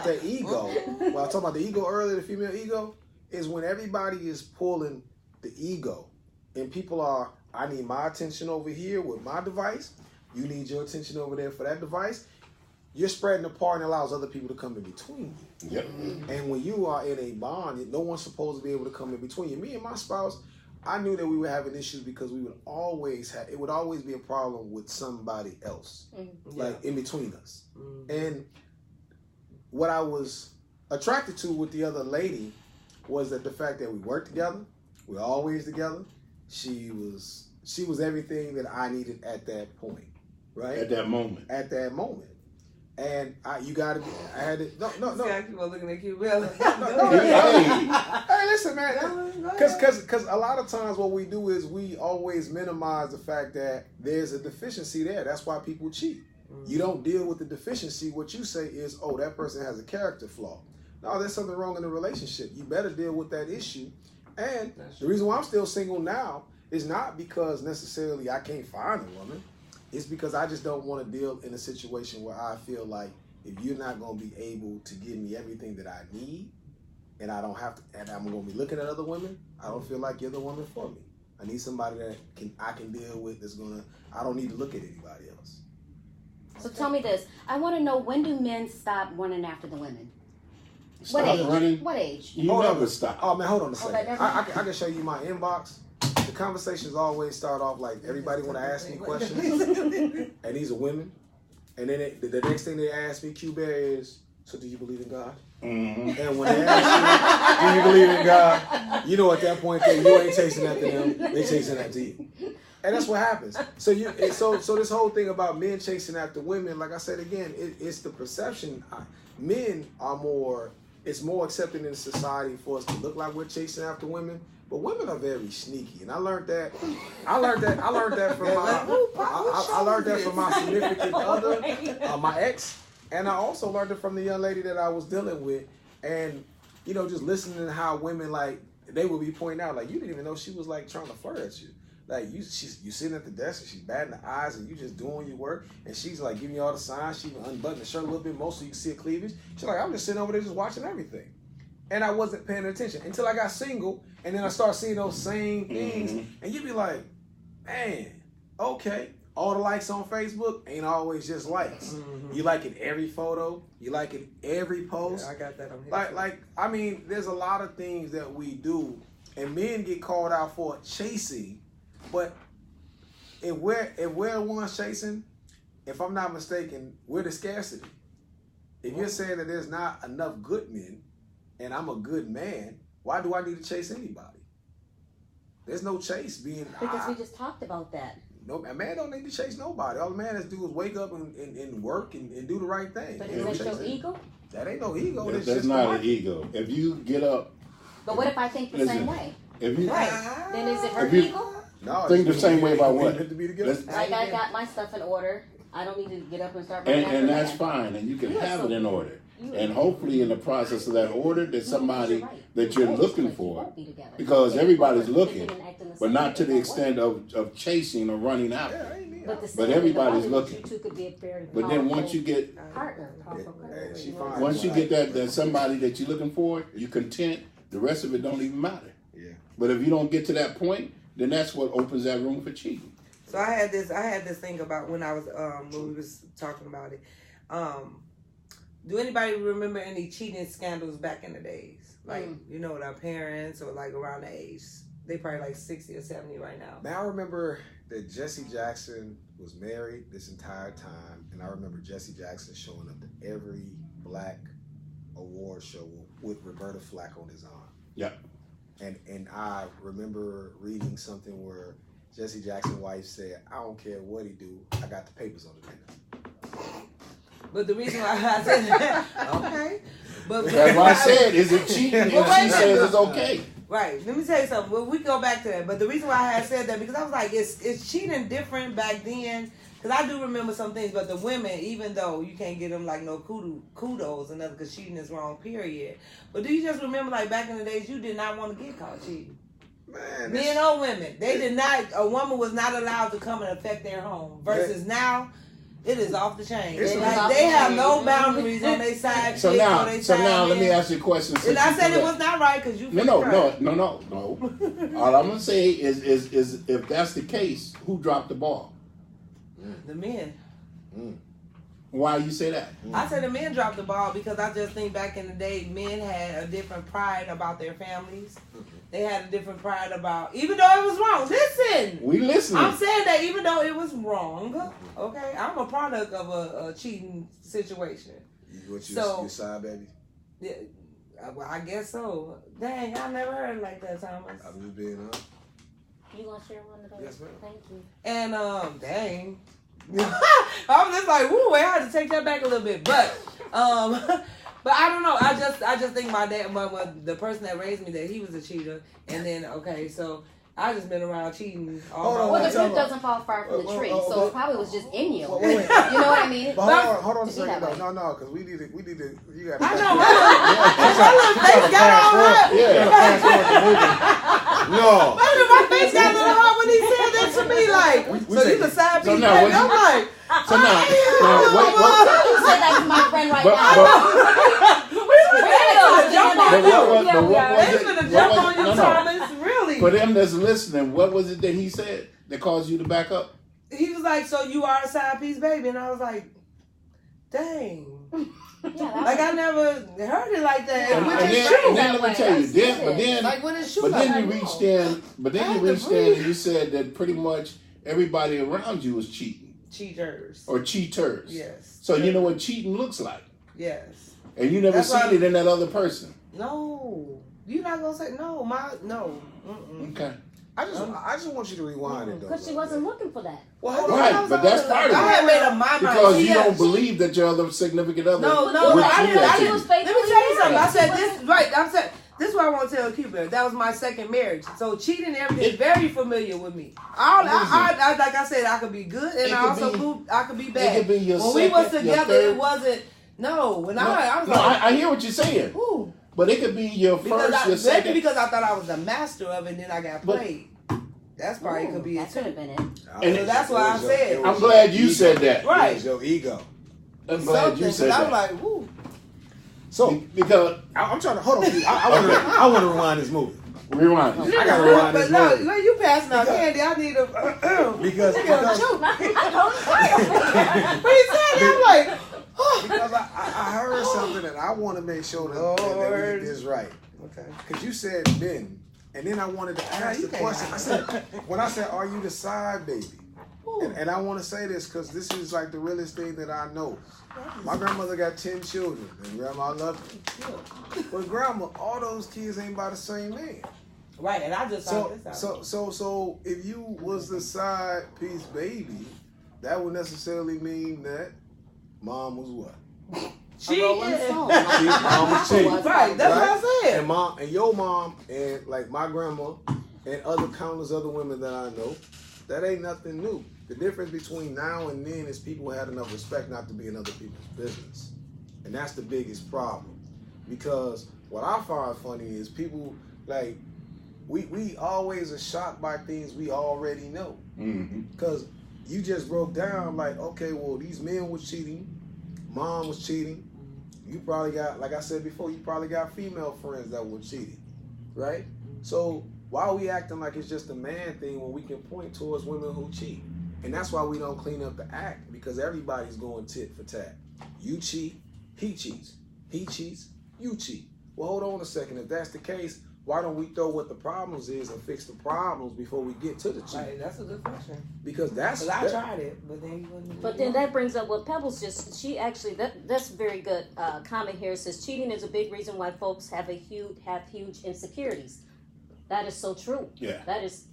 that ego, when I was talking about the ego earlier, the female ego, is when everybody is pulling the ego. And people are, I need my attention over here with my device. You need your attention over there for that device. You're spreading apart and allows other people to come in between you. Yep. And when you are in a bond, no one's supposed to be able to come in between you. Me and my spouse, I knew that we were having issues because it would always be a problem with somebody else, like in between us. And what I was attracted to with the other lady was that the fact that we worked together, we're always together. She was everything that I needed at that point, right? At that moment. And I had to, no. Yeah, I keep on looking at you, Will. Hey, listen, man. Because Because a lot of times what we do is we always minimize the fact that there's a deficiency there. That's why people cheat. You don't deal with the deficiency. What you say is, oh, that person has a character flaw. No, there's something wrong in the relationship. You better deal with that issue. And the reason why I'm still single now is not because necessarily I can't find a woman. It's because I just don't want to deal in a situation where I feel like if you're not going to be able to give me everything that I need, and I don't have to, and I'm going to be looking at other women, I don't feel like you're the woman for me. I need somebody that I can deal with that's going to, I don't need to look at anybody else. So tell me this. I want to know, when do men stop running after the women? Stop What age? running. What age? You Hold never on. stop. Oh, man, hold on a Okay, second. never I mind. can show you my inbox. The conversations always start off like everybody want to ask me questions, and these are women. And then the next thing they ask me, Q-Bear, is, so do you believe in God? Mm-hmm. And when they ask you, do you believe in God? You know at that point that you ain't chasing after them, they chasing after you. And that's what happens. So this whole thing about men chasing after women, like I said again, it's the perception. Men are more, it's more accepted in society for us to look like we're chasing after women. But women are very sneaky, and I learned that from my significant other, my ex, and I also learned it from the young lady that I was dealing with, and just listening to how women they would be pointing out you didn't even know she was trying to flirt at you, you sitting at the desk and she's batting the eyes and you just doing your work, and she's giving you all the signs. She unbuttoned the shirt a little bit more so you can see her cleavage. She's I'm just sitting over there just watching everything. And I wasn't paying attention until I got single, and then I started seeing those same things, and you'd be like, man, okay. All the likes on Facebook ain't always just likes. You liking every photo, you liking every post. Yeah, I got that on here. There's a lot of things that we do, and men get called out for chasing, but if we're the ones chasing, if I'm not mistaken, we're the scarcity. If you're saying that there's not enough good men, and I'm a good man, why do I need to chase anybody? There's no chase being... Because we just talked about that. No, a man don't need to chase nobody. All the man has to do is wake up and work and do the right thing. But You is know, that your chase it. ego? That ain't no ego. That's just not the an ego. If you get up, But what if I think the same way? if you Right. Then is it her If you- ego? No, think the it's same way about we what? meant to be together. Let's- Like I got my stuff in order. I don't need to get up and start running after and that's men. fine, and you can Yeah, have so it in order. you- And hopefully, in the process of that order, there's somebody You're right. that you're Both looking ways, you for, won't be together. because If everybody's both looking, thinking and acting the but same not to the way, extent of chasing or running Yeah, after. I ain't mean. But, the But same everybody's thing, looking. You two could be a very But then once you get partner. Hey, she fine. once you get that somebody that you're looking for, you're content. The rest of it don't even matter. Yeah. But if you don't get to that point, then that's what opens that room for cheating. So I had this thing about when I was when we was talking about it. Do anybody remember any cheating scandals back in the days? With our parents or around the age. They probably 60 or 70 right now. Man, I remember that Jesse Jackson was married this entire time, and I remember Jesse Jackson showing up to every black award show with Roberta Flack on his arm. Yeah. And I remember reading something where Jesse Jackson's wife said, "I don't care what he do, I got the papers on the dinner." But the reason why I said that, okay. But That's why I said, is it cheating? Well, And wait she a says minute. it's okay. Right. Let me tell you something. Well, we go back to that. But the reason why I had said that, because I was like, it's cheating different back then. Because I do remember some things, but the women, even though you can't get them no kudos and nothing, because cheating is wrong, period. But do you just remember back in the days, you did not want to get caught cheating? Man, Men or women, they did not. A woman was not allowed to come and affect their home. Versus now, it is off the chain. It's They off the have chain. no boundaries on their side. So chicks or now, they side let me men. ask you a question. And since I you said do it that. was not right because you. No. cried. All I'm gonna say is if that's the case, who dropped the ball? The men. Why you say that? I said the men dropped the ball because I just think back in the day, men had a different pride about their families. They had a different pride about, even though it was wrong. Listen, We listening. I'm saying that even though it was wrong, okay, I'm a product of a cheating situation. What So- your side, baby? Yeah, well, I guess so. Dang, I never heard it like that, Thomas. I'm just being honest. You gonna share one of those? Yes, ma'am. Thank you. And dang. I'm just like, woo, I had to take that back a little bit. But But I don't know. I just think my dad, the person that raised me, that he was a cheater, and then so I just been around cheating all my Well, life. the fruit doesn't fall far from the tree, so it probably was just in you. Wait. You know what I mean? But hold on a To be that second. way. No, because we need to. You got. I know. My little face got all hot. No. My face got a little hot when he said that to me. Like, We so take you can side so piece, now baby. what I'm like, So now what? You said that to my friend right now. For them that's listening, what was it that he said that caused you to back up? He was like, so you are a side piece baby. And I was like, dang. Like, I never heard it like that. And then let me tell you, but then you reached in and you said that pretty much everybody around you was cheating. Cheaters. Or cheaters. Yes. So you know what cheating looks like. Yes. And you never seen it in that other person. No. You're not going to say, no. Mm-mm. Okay. I just want you to rewind it though. Because she wasn't looking for that. Well, right, but that's part of it. I had made up my mind. Because you don't believe that your other significant other. No, I didn't. Let me tell you something. I said this, right. I said, this is what I want to tell Cuba. That was my second marriage. So cheating and everything is very familiar with me. I like I said, I could be good and I could be bad. It could be your when second, we was together, your third. it wasn't. No, when I was I hear what you're saying. Ooh. But it could be your first, your second. Maybe because I thought I was the master of it and then I got played. That's probably could be it That could have too. been it. And so that's why I said. I'm glad you said that. Right. It was your ego. I'm glad you said I that. was like, woo. So because I'm trying to hold on. I want to rewind this movie. Rewind. I gotta rewind this But movie. no, you passing out candy. I need a Because He said that, I'm like, because I heard something and I want to make sure that we get this right. okay. Because you said men, and then I wanted to ask the question. I said, when I said, "Are you the side baby?" And I want to say this because this is like the realest thing that I know. My grandmother got 10 children, and grandma loved them. But grandma, all those kids ain't by the same man. Right, and I just found this out. So if you was the side piece baby, that would necessarily mean that mom was what? She Mom was cheating. Right, that's what I said. And your mom and like my grandma and other countless other women that I know, that ain't nothing new. The difference between now and then is people had enough respect not to be in other people's business. And that's the biggest problem. Because what I find funny is people like we always are shocked by things we already know. Because you just broke down like, okay, well, these men was cheating, mom was cheating. You probably got, like I said before, you probably got female friends that were cheating, right? So why are we acting like it's just a man thing when we can point towards women who cheat? And that's why we don't clean up the act, because everybody's going tit for tat. You cheat, he cheats. He cheats, you cheat. Well, hold on a second. If that's the case, why don't we throw what the problems is and fix the problems before we get to the cheat? Right, that's a good question. Because that's... I tried it, but then you wouldn't. But then that brings up what Pebbles just, she actually, that's a very good comment here. It says cheating is a big reason why folks have huge insecurities. That is so true. Yeah. That is,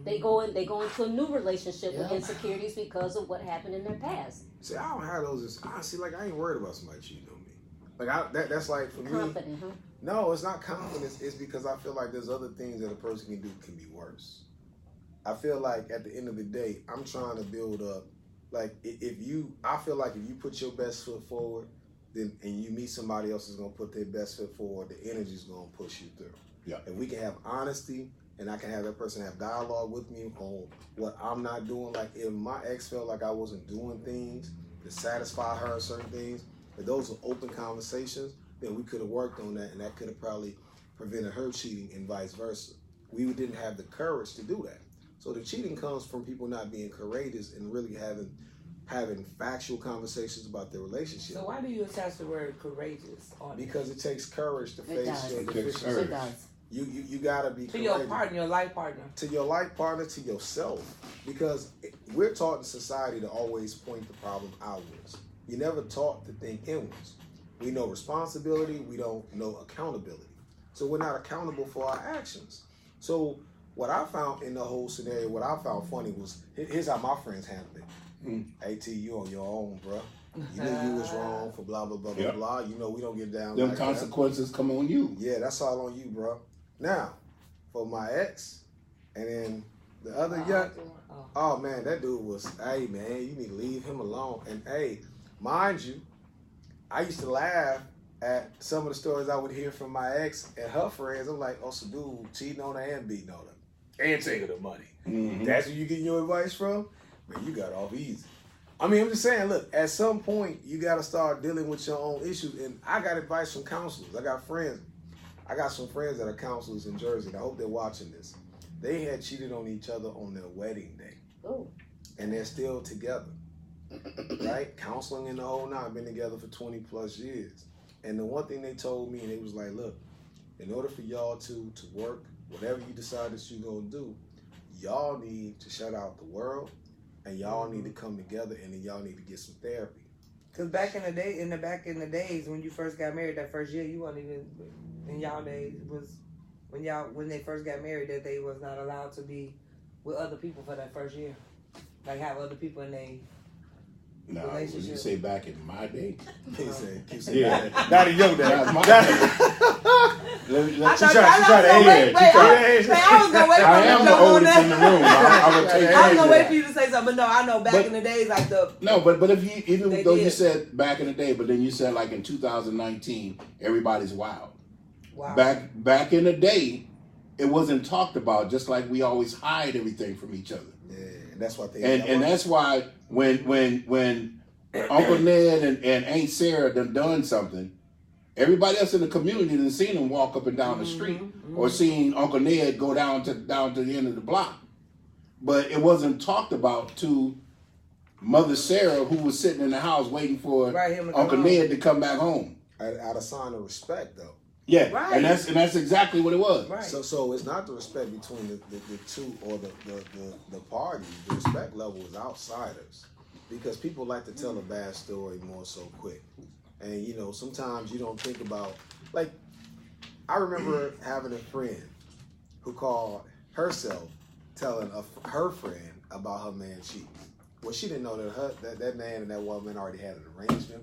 they go into a new relationship with insecurities because of what happened in their past. See, I don't have those. Honestly, like, I ain't worried about somebody cheating on me. Like, that's like, for me... Confident, huh? No, it's not confidence. It's because I feel like there's other things that a person can do can be worse. I feel like at the end of the day, I'm trying to build up. Like I feel like if you put your best foot forward, then and you meet somebody else who's gonna put their best foot forward, the energy's gonna push you through. Yeah. If we can have honesty, and I can have that person have dialogue with me on what I'm not doing. Like if my ex felt like I wasn't doing things to satisfy her certain things, if those are open conversations, then we could have worked on that, and that could have probably prevented her cheating and vice versa. We didn't have the courage to do that. So the cheating comes from people not being courageous and really having factual conversations about their relationship. So why do you attach the word courageous on it? Because it takes courage to face your It takes deficiencies. courage. It does. You gotta be To courageous. your partner, your life partner. To your life partner, to yourself. Because we're taught in society to always point the problem outwards. You're never taught to think inwards. We know responsibility, we don't know accountability. So we're not accountable for our actions. So what I found in the whole scenario, what I found funny was, here's how my friends handled it. Hey, T, you on your own, bro. You knew you was wrong for blah, blah, blah, blah, blah. You know we don't get down Them like consequences come on you. Yeah, that's all on you, bro. Now, for my ex, and then the other young, oh man, that dude was, hey man, you need to leave him alone. And hey, mind you, I used to laugh at some of the stories I would hear from my ex and her friends. I'm like, oh, so dude cheating on her and beating on her and taking her money. Mm-hmm. That's where you getting your advice from? Man, you got off easy. I mean, I'm just saying, look, at some point, you got to start dealing with your own issues. And I got advice from counselors. I got friends. I got some friends that are counselors in Jersey, and I hope they're watching this. They had cheated on each other on their wedding day. Oh. And they're still together, right? Counseling in the whole nine, been together for 20 plus years. And the one thing they told me, and they was like, look, in order for y'all to work, whatever you decide that you're going to do, y'all need to shut out the world, and y'all need to come together, and then y'all need to get some therapy. Because back in the days when you first got married, that first year, you weren't even, in y'all days, was when they first got married, that they was not allowed to be with other people for that first year. Like have other people in their When you say back in my day, Keep saying. yeah, Not in your day. that's my day. She tried to aid it. I was gonna wait for I you am to the jump on oldest in the that. room. I would take I was gonna wait that. for you to say something, but no, I know back in the days, like But if you, even They though did. you said back in the day, but then you said like in 2019, everybody's wild. wow. Back in the day, it wasn't talked about. Just like we always hide everything from each other. Yeah, that's what they. And that's why when Uncle Ned and Aunt Sarah done something, everybody else in the community done seen them walk up and down the street, or seen Uncle Ned go down to the end of the block. But it wasn't talked about to Mother Sarah, who was sitting in the house waiting for Him to come Uncle home. Ned to come back home. out of sign of respect, though. Yeah, Right. and that's exactly what it was. Right. So it's not the respect between the two or the parties. The respect level is outsiders, because people like to tell a bad story more so quick, and sometimes you don't think about, like, I remember having a friend who called herself telling her friend about her man cheating. Well, she didn't know that that man and that woman already had an arrangement.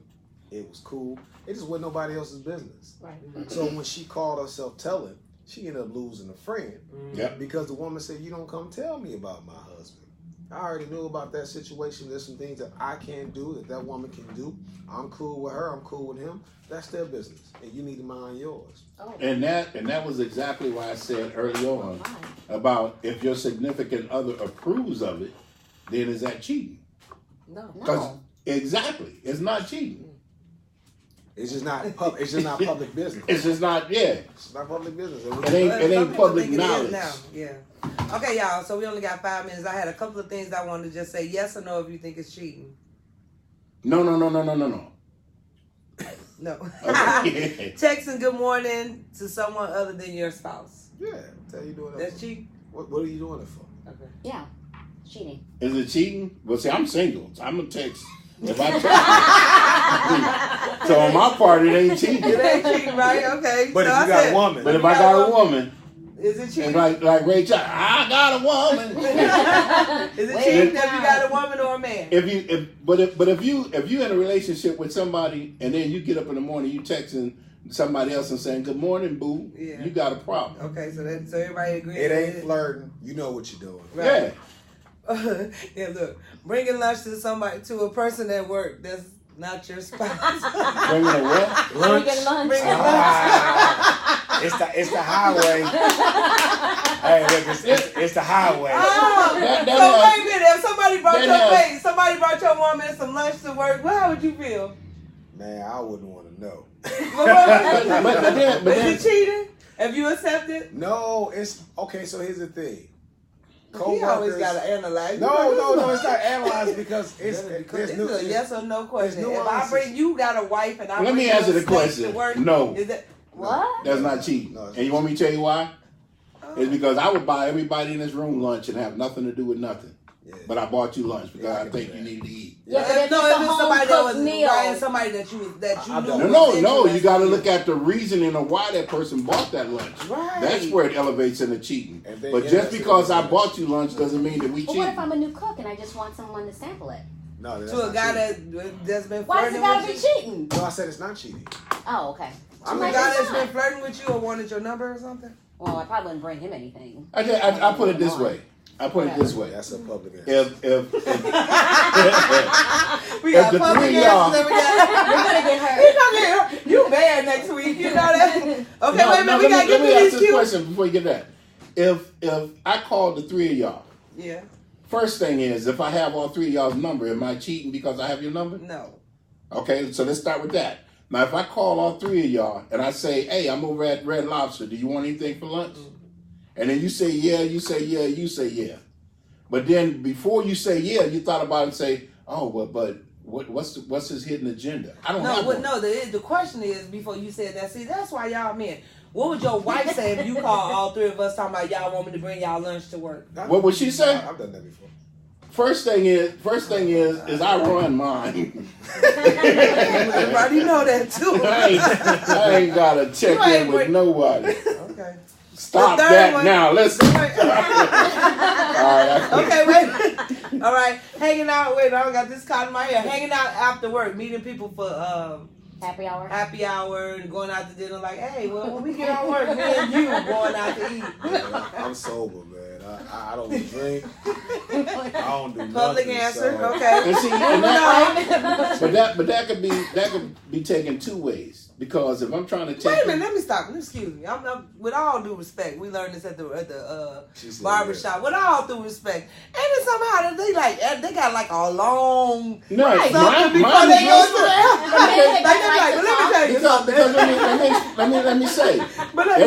It was cool. It just wasn't nobody else's business. Right. So when she called herself telling, she ended up losing a friend. Yeah. Because the woman said, you don't come tell me about my husband. I already knew about that situation. There's some things that I can't do that woman can do. I'm cool with her. I'm cool with him. That's their business. And you need to mind yours. Oh. And that was exactly why I said early on about if your significant other approves of it, then is that cheating? No. Because exactly, it's not cheating. It's just not it's just not public business. It's just not. Yeah, It's not public business. it ain't Some people public think it is knowledge. now. Yeah. Okay, y'all. So we only got 5 minutes. I had a couple of things I wanted to just say yes or no if you think it's cheating. No. No. Okay. Texting good morning to someone other than your spouse. Yeah. Tell you doing that. That's for. cheating. What are you doing it for? Okay. Yeah, cheating. Is it cheating? Well, see, I'm single. So I'm gonna text. If I text, so on my part, it ain't cheating. It ain't cheating, right? Okay. But so if you got a woman, But if I got a woman, is it cheating? and like Ray Charles, I got a woman. Is it Wait, cheating now. if you got a woman or a man? If you in a relationship with somebody and then you get up in the morning, you texting somebody else and saying good morning, boo, Yeah. you got a problem. Okay, so everybody agrees. it ain't flirting. You know what you're doing. Right. Yeah. Yeah, look, bringing lunch to a person at work that's not your spouse. Bringing a what? Bringing lunch. Bringing Ah, it's the highway. Hey, look, it's the highway. Oh, That- so that- wait a minute. If somebody that- somebody brought your woman some lunch to work, well, how would you feel? Man, I wouldn't want to know. But then- Is it cheating? Have you accepted? No, it's okay. So here's the thing. He always Co-workers. gotta analyze. No, it's not analyzed because It's there's a yes or no question. there's If I nuances. bring you got a wife and I Let bring me you answer a the steak question. to work, No. is that What? That's not cheating. No, it's And you not want me to tell you why? It's because I would buy everybody in this room lunch and have nothing to do with nothing. Yeah. But I bought you lunch because Yeah, I I can think do you that. need to eat. Yeah, but if no, it's a if it's somebody that was home-cooked meal. right, somebody that you I've knew. done was No, you got to interested look at the reasoning of why that person bought that lunch. Right. That's where it elevates into cheating. And then, But yeah, just that's because what it I is. bought you lunch doesn't mean that we But what if cheating. I'm a new cook and I just want someone to sample it? No, that's to a not guy cheating. that's been Why does flirting it gotta with be you? cheating? No, I said it's not cheating. Oh, okay. I To mean, a guy it's that's not. been flirting with you or wanted your number or something? Well, I probably wouldn't bring him anything. I put it this way. That's a public answer. If We got the public three of y'all- answers and we got. You're gonna get hurt. You gonna get hurt. You bad next week. You know that? Okay, wait a minute. We gotta get let me to ask these this cues. question before you get that. If I called the three of y'all, Yeah. first thing is, if I have all three of y'all's number, am I cheating because I have your number? No. Okay, so let's start with that. Now, if I call all three of y'all and I say, hey, I'm over at Red Lobster, do you want anything for lunch? And then you say yeah, you say yeah, you say yeah. But then before you say yeah, you thought about it and say, oh, well, but what's his hidden agenda? I don't have one. No. The question is before you said that. See, that's why y'all men. What would your wife say if you call all three of us talking about y'all want me to bring y'all lunch to work? What would she say? I've done that before. First thing is I run mine. Everybody know that too. I ain't gotta check in with nobody. Okay. Stop The third that one- now. Listen. All right. Okay, wait. All right, hanging out. Wait, I don't got this caught in my hair. Hanging out after work, meeting people for Happy hour. happy hour and going out to dinner. Like, hey, well, when we get off work, me and you going out to eat. Man, I'm sober, man. I don't drink. I don't do Public nothing. answer. So. Okay. And see, and that, but that could be taken two ways. Because if I'm trying to take Wait a minute, let me stop. Excuse me. I'm with all due respect. We learned this at the She said, barbershop. With all due respect, and then somehow they got like a long no, something before mine they is go just- to the airport. Like, well, let me tell you something. because let me say, But let me-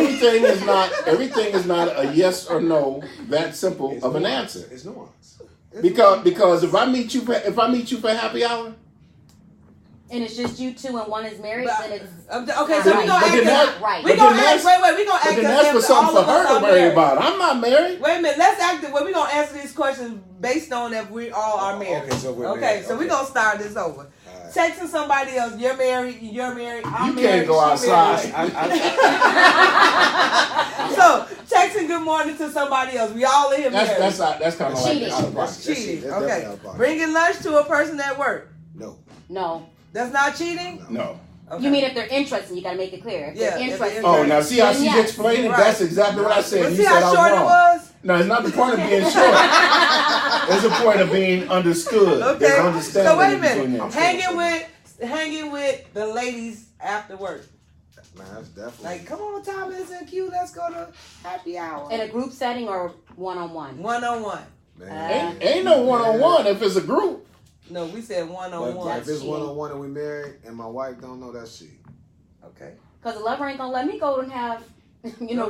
everything is not a yes or no that simple It's of an nuance. answer. It's nuance. Because if I meet you for happy hour, And it's just you two and one is married, then it's Okay, so we gonna But act then as that- right. we but gonna then act. Wait, we gonna but act then as that's for if something all for of us her are to worry married. about. I'm not married. Wait a minute, let's act. Well, we gonna answer these questions based on if we all are married. Okay, so we're Okay, married. so we Okay. gonna start this over. All right. Texting somebody else, you're married, I'm You married. can't go she outside. married. So texting good morning to somebody else. We all in here married. That's kind of like Cheating. out of That's pocket. cheating. That's definitely Okay, out of pocket. bringing lunch to a person at work. No. no. That's not cheating. No. Okay. You mean if they're interested, you gotta make it clear. If Yeah, they're if interested. they're Oh, now see how then she's yes. explaining? Right. That's exactly what I said. But You see said how I short was it wrong. was? No, it's not the point of being short. It's the point of being understood. There's Okay. understanding So wait a between minute. them. Hanging with the ladies after work. Man, that's definitely. Like, come on, Thomas and Q, let's go to happy hour. In a group setting or one-on-one? One-on-one. Man. Ain't no one-on-one if it's a group. No, we said But one-on-one. if it's one-on-one and we married and my wife don't know, that's cheating. Okay. Because the lover ain't gonna let me go and have,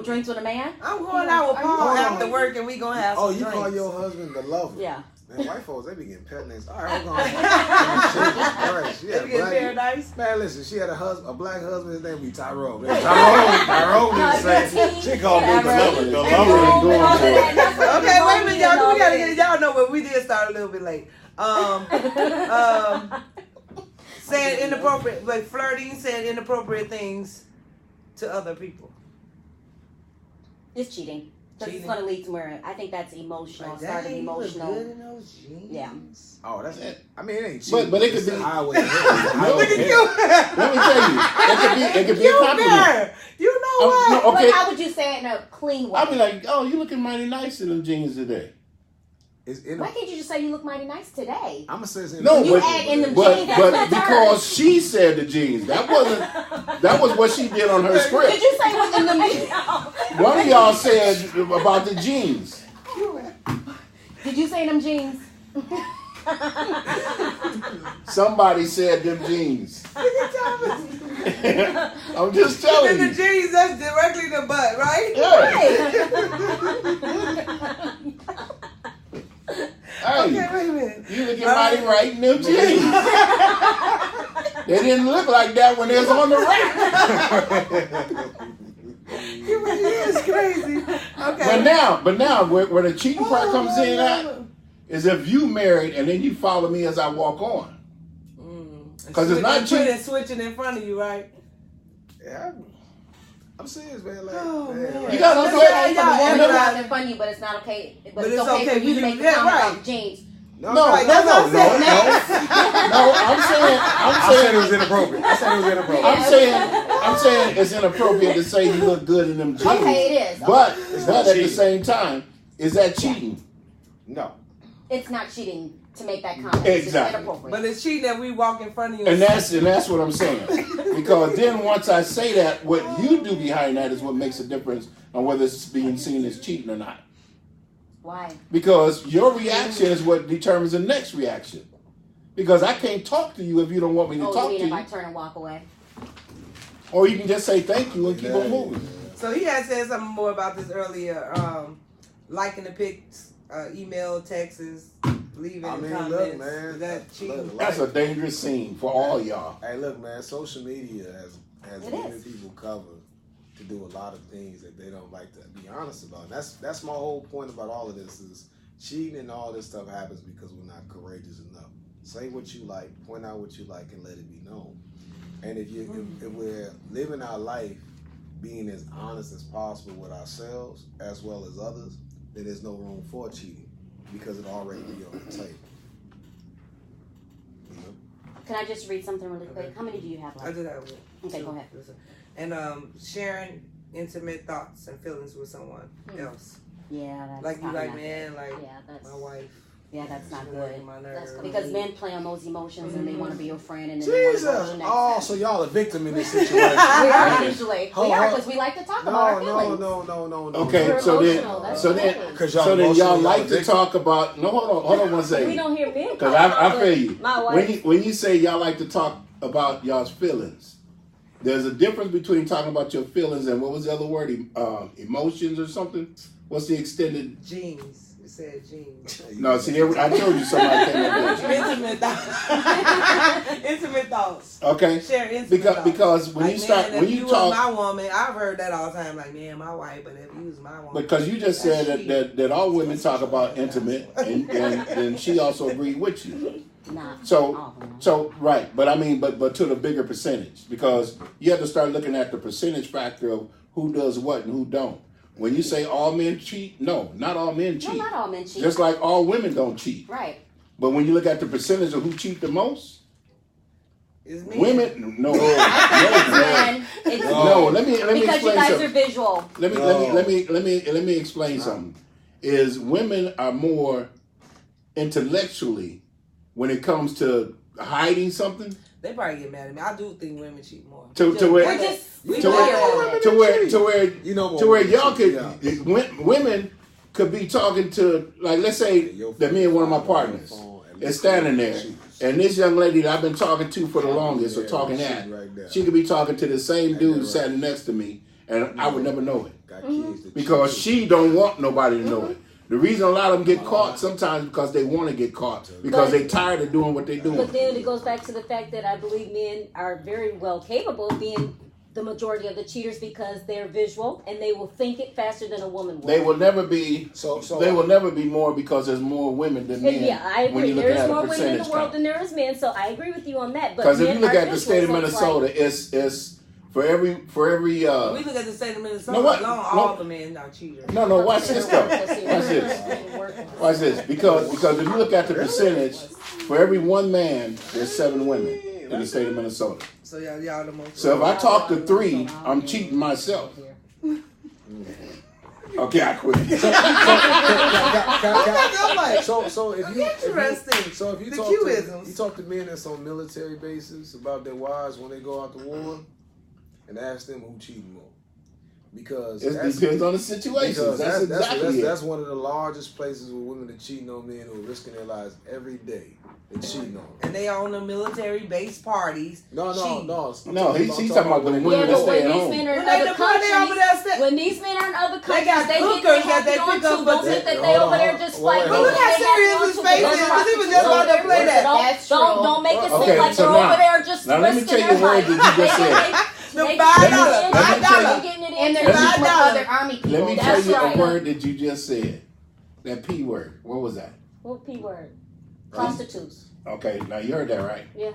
drinks with a man. I'm going out with Are you Paul going? after work and we gonna have Oh, some you drinks. call your husband the lover? Yeah. Man, white folks, they be getting pet names. All right, hold on. Jesus Christ. She had They get black- paradise. Man, listen, she had a black husband. His name be Tyrone. Tyrone is saying, she called me the lover. The lover ain't going for it. Okay, wait a minute, y'all. We gotta get y'all know what we did start a little bit late. Saying inappropriate, like flirting, saying inappropriate things to other people. It's cheating. Because it's Cheating. gonna lead somewhere. I think that's emotional. Like, Starting dang, you look emotional. good in those jeans. Yeah. Oh, that's it. I mean, it ain't But- cheating. but it could It's be- the highway. It's the highway. Look at you. Let me tell you, it could be a You compliment. there. You know what? No, okay. But how would you say it in a clean way? I'll be like, oh, you looking mighty nice in them jeans today. It's in Why can't you just say you look mighty nice today? I'm gonna say it's in No, You but, add in them but, jeans, but that's because she said the jeans, that was what she did on her Did script. you say what's in them? One of y'all said about the jeans. Did you say them jeans? Somebody said them jeans. Look at Thomas. I'm just And telling the you. jeans, that's directly the butt, right? Hey, Okay, wait a minute. you looking mighty right in them jeans. They didn't look like that when they was on the rack. You really is crazy. Okay. But now, where the cheating part comes in at is if you married and then you follow me as I walk on. Because it's not cheating. It's switching in front of you, right? Yeah, I'm serious, man. Like, Oh, man. You got So to it's look okay for the y'all woman to everybody- walk in front of you, but it's not okay. But it's okay for you to make the yeah, comment right. about jeans. No, Right, that's what I'm saying. No, I said it was inappropriate. I'm saying it's inappropriate to say you look good in them jeans. Okay, it is. But It's but not at the cheating. same time, is that cheating? No. It's not cheating to make that comment. It's just Exactly. inappropriate. But it's cheating that we walk in front of you. And that's what I'm saying. Because then once I say that, what you do behind that is what makes a difference on whether it's being seen as cheating or not. Why? Because your reaction is what determines the next reaction. Because I can't talk to you if you don't want me to Oh, talk you to mean if you. I turn and walk away? Or you can just say thank you and keep on moving. So he had said something more about this earlier. Liking the pics, email, texts, leaving comments. Look, man. Is that cheating? Look, That's a dangerous scene for all y'all. Hey, look, man. Social media has It given is. people cover to do a lot of things that they don't like to be honest about. That's my whole point about all of this is cheating and all this stuff happens because we're not courageous enough. Say what you like, point out what you like, and let it be known. And if we're living our life being as honest as possible with ourselves as well as others, then there's no room for cheating because it already be on the table. You know? Can I just read something really quick? Okay. How many do you have I left? do that with. Okay, go ahead. And sharing intimate thoughts and feelings with someone else. Yeah, that's Like you probably like, not man, like good. Yeah, that's my wife. that's not she's good. working my That's nerves. Because men play on those emotions and they want to be your friend and then they want to go to Jesus! the next Oh, step. so y'all a victim in this situation. We are usually. Hold We are on. because we like to talk about our feelings. No. Okay, We're so emotional, that's then, okay. Because y'all so then y'all emotional, like y'all to victim. talk about. No, hold on one second. We don't hear men. Because talk I about feel you. My wife. When you say y'all like to talk about y'all's feelings, there's a difference between talking about your feelings and what was the other word? Emotions or something? What's the extended? Jeans. It said jeans. No, see, I told you somebody came up with that. Intimate thoughts. Intimate thoughts. Okay, Share intimate thoughts. because when Like, you start man, when if you was talk, my woman, I've heard that all the time. Like, man, my wife, but if you was my woman, because you just That's said cheating. that all women talk about intimate, and she also agreed with you. Nah. So Oh, no. So right, but I mean, but to the bigger percentage, because you have to start looking at the percentage factor of who does what and who don't. When you say all men cheat, no, not all men No, cheat. not all men cheat. Just like all women don't cheat. Right. But when you look at the percentage of who cheat the most, it's me. women, no, Man, it's no. men. Let me Because you explain guys are something. visual. Let me explain something. Is women are more intellectually when it comes to hiding something. They probably get mad at me. I do think women cheat more. To We where just we to know where You know to where y'all could Yeah. women could be talking to, like, let's say that me and one of my partners is standing there, and this young lady that I've been talking to for the longest, or talking at, she could be talking to the same dude standing next to me, and I would never know it because she don't want nobody to know it. The reason a lot of them get caught sometimes because they want to get caught because they tired of doing what they doing. But then it goes back to the fact that I believe men are very well capable of being the majority of the cheaters because they're visual and they will think it faster than a woman will. They will never be. So They will never be more because there's more women than men. Yeah, I when agree. you look There's at more a women in the percentage world count. than there is men, so I agree with you on that. But Because if men you look are at the state of visual, so it's like- Minnesota, it's for every we look at the state of Minnesota. No, what? Alone, No. all the men are cheaters. no. Watch this though. Watch this. Watch this. Because if you look at the percentage, for every one man, there's 7 women in the state of Minnesota. So y'all the most. So if I talk to 3, I'm cheating myself. Okay, I quit. So if you Interesting. so if you The talk Q-isms. to you talk to men that's on military bases about their wives when they go out to war, and ask them who cheating more, because It that's, depends on the situation. because That's exactly it. that's one of the largest places where women are cheating on men who are risking their lives every day. They're cheating on them. And they own the military base parties. No. cheating. No, he's talking about the women Yeah, that but stay when at these home. men are in When they other deploy, they over there countries, sit- when these men are in other They countries, got they cookers get that they happy on pick up, to. but Don't they- think that they hold over on, there just hold on, fighting. hold on. Look how serious his face is, 'cause he was just about to play that. That's true. Don't make it seem Okay, like so they're now- over there just now let me risking tell you their a word life. that you just said. The They $5, getting it in. $5. They getting it in. And they're Let me- cheating with $5. other army people. Let me tell That's you right. a word that you just said. That P word. What was that? What P word? Prostitutes. Okay, now you heard that right? Yeah.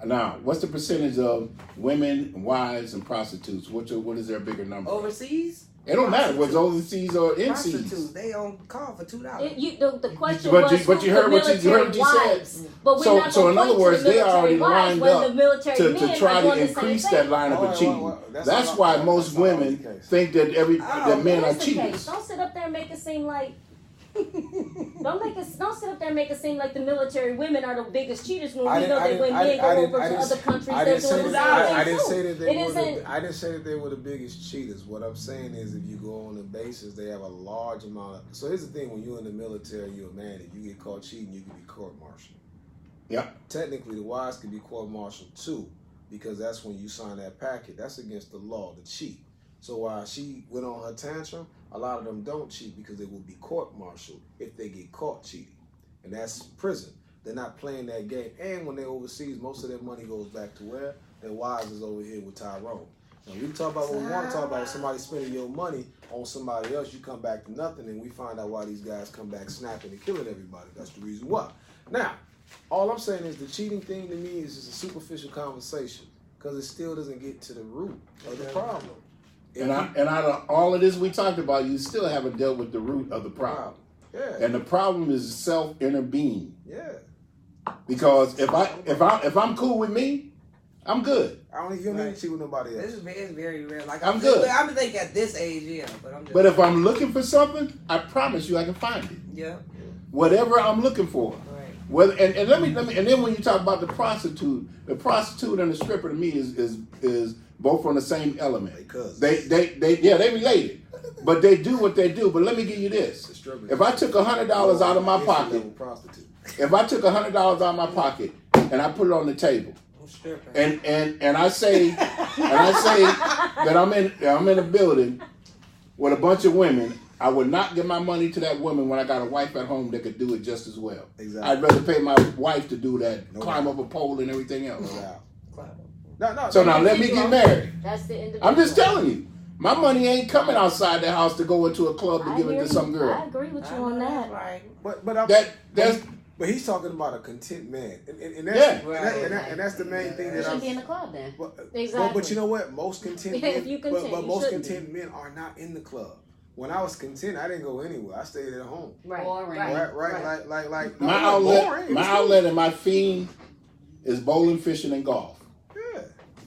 Now, what's the percentage of women, wives, and prostitutes? What is their bigger number? Overseas? It don't matter whether it's overseas or in Prostitutes, seas. they on call for $2. The question But was, you heard what you heard what you said. wives. But we're So not so gonna in other point to words, the they already military wives lined when up the military to men try are doing to the same increase thing. that lineup of cheating. That's why most women think that that men are That's the case. cheaters. Don't sit up there and make it seem like don't sit up there and make it seem like the military women are the biggest cheaters when we know that when men go over to other countries, they're doing the same thing I didn't too. say that It isn't. I didn't say that they were the biggest cheaters. What I'm saying is, if you go on the basis, they have a large amount of. So here's the thing: when you're in the military, you're a man. If you get caught cheating, you can be court-martialed. Yeah. Technically, the wives can be court-martialed too, because that's when you sign that packet. That's against the law to cheat. So while she went on her tantrum, a lot of them don't cheat because they will be court-martialed if they get caught cheating. And that's prison. They're not playing that game. And when they're overseas, most of their money goes back to where? Their wives is over here with Tyrone. Now, we talk about what we want to talk about. Somebody spending your money on somebody else, you come back to nothing, and we find out why these guys come back snapping and killing everybody. That's the reason why. Now, all I'm saying is the cheating thing to me is just a superficial conversation because it still doesn't get to the root of the problem. And out of all of this we talked about, you still haven't dealt with the root of the problem. Yeah. And the problem is self-interbeing. Yeah. Because if I'm cool with me, I'm good. I don't even need to cheat with nobody else. It's very rare. Like I'm good. I'm thinking at this age, yeah, but I'm just. But if I'm looking for something, I promise you I can find it. Yeah. Whatever I'm looking for. Right. Whether and let me and then when you talk about the prostitute and the stripper to me is both from the same element. They related. But they do what they do. But let me give you this. If I took $100 out of my pocket, if I took $100 out of my pocket and I put it on the table, and I say that I'm in a building with a bunch of women, I would not give my money to that woman when I got a wife at home that could do it just as well. Exactly. I'd rather pay my wife to do that, climb up a pole and everything else. So now let me get married. That's the individual. I'm just telling you. My money ain't coming outside the house to go into a club to give it to some girl. I agree with you on that. Right. But he's talking about a content man, and that's the main thing that You shouldn't be in the club then. Exactly. But you know what? Most content men, If you content, but you most shouldn't content men are not in the club. When I was content, I didn't go anywhere. I stayed at home. Right. Boring. Right. Like my outlet and my fiend is bowling, fishing, and golf. Yeah.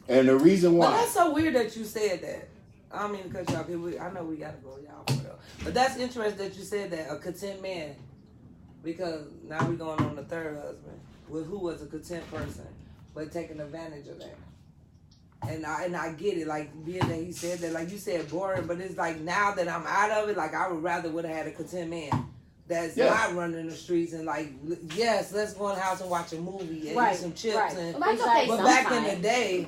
And the reason why. But that's so weird that you said that. I don't mean to cut you off. I know we gotta go, y'all, for real. But that's interesting that you said that, a content man. Because now we going on the third husband, who was a content person, but taking advantage of that. And I get it, like being that he said that, like you said, boring. But it's like now that I'm out of it, like I would have had a content man that's not running the streets and like, yes, let's go in the house and watch a movie and eat some chips. Right. And Well, that's okay but back in sometimes. the day.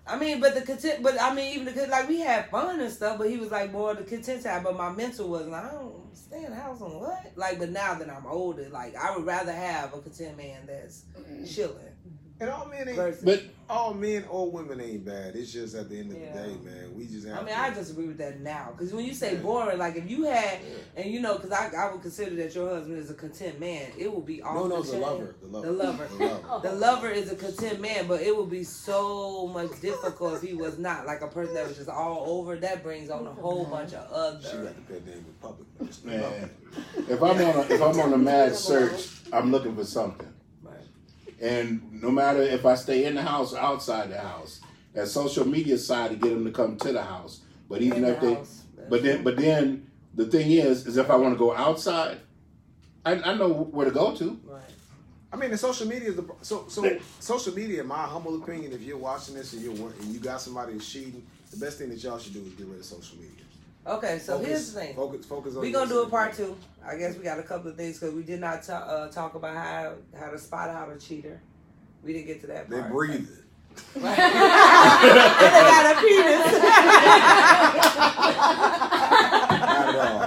I mean, but even the like we had fun and stuff, but he was like more the content side, but my mental was like, I don't stay in the house on what? Like, but now that I'm older, like I would rather have a content man that's chilling. And all men all men or women ain't bad. It's just at the end of the day, man, we just have I just agree with that now. Because when you say boring, like if you had, and you know, because I would consider that your husband is a content man, it would be off the chain. The lover. The lover is a content man, but it would be so much difficult if he was not. Like a person that was just all over, that brings on a whole bunch of other. She got the pet name in public. Man, if I'm on a mad search, I'm looking for something. And no matter if I stay in the house or outside the house, that social media side to get them to come to the house. But even if they, but then the thing is if I want to go outside, I know where to go to. Right. I mean, the social media is social media. In my humble opinion, if you're watching this and you got somebody that's cheating, the best thing that y'all should do is get rid of social media. Okay, so here's the thing. Focus on. We're gonna do a part 2. I guess we got a couple of things because we did not talk about how to spot out a cheater. We didn't get to that part. They breathe. Right. And they got a penis. Not at all.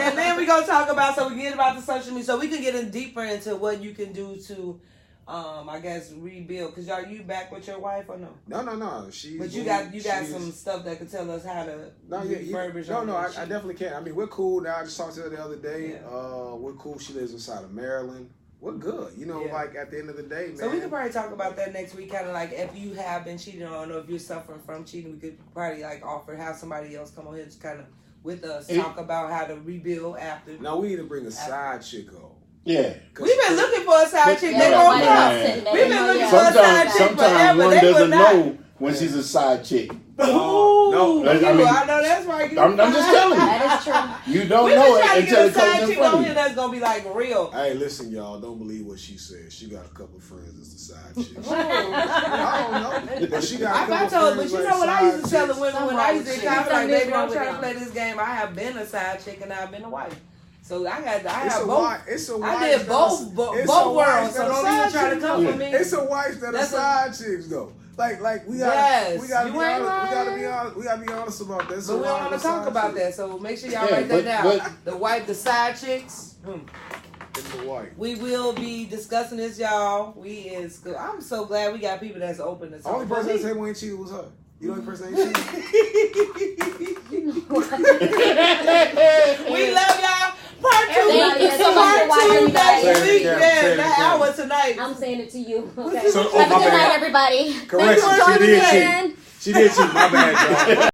And then we're gonna talk about, so we get about the social media, so we can get in deeper into what you can do to I guess rebuild. Cause you back with your wife or no? No. But you got some stuff that could tell us how to refurbish. I definitely can. I mean, we're cool now. I just talked to her the other day. We're cool. She lives inside of Maryland. we're good. You know, Yeah. like at the end of the day, man. So we could probably talk about that next week, kind of like if you have been cheated on or if you're suffering from cheating, we could probably like have somebody else come on here to kind of with us talk about how to rebuild after. Now we need to bring a side chick on. Yeah. We've been looking for a side chick. Yeah, They won't nobody come. else sitting there. We've been looking for a side Sometimes, chick sometimes forever. one They will doesn't not. know when she's a side chick. No, I mean, I know that's right. I'm just telling you. That is true. You don't We've know been it trying to until get it a side comes in chick front on of here you. that's gonna be like real. Hey, listen, y'all. Don't believe what she said. She got a couple of friends that's the side chick. Oh. I don't know, but she got. A I couple told, of but friends you like know what I used to side tell the chicks. women when I used to Something come wrong like, with baby, you. I'm trying to Something play this game. I have been a side chick and I've been a wife. So I It's have a both. wife. It's a wife. I did both worlds. So don't even try to come for me. It's a wife that are That's a- side chicks though. Like we got. Yes. We gotta You be ain't honest. We gotta lying. be honest. We gotta be honest about that. It's But a we don't wife want to and talk side about chick. that. So make sure y'all Yeah, write that down. but- The side chicks. It's a wife. We will be discussing this, y'all. I'm so glad we got people that's open to talk. Only person that said we ain't cheated was her. You the only person that ain't cheated. We love y'all. Part 2. Thank you so much for watching, Part 2 guys. next Say it week. again, Yeah, say it that again. hour tonight. I'm saying it to you. Okay. So, Have a my good night, bad. everybody. Correction. Thank you She for did joining cheat. in. She did cheat. My bad, y'all.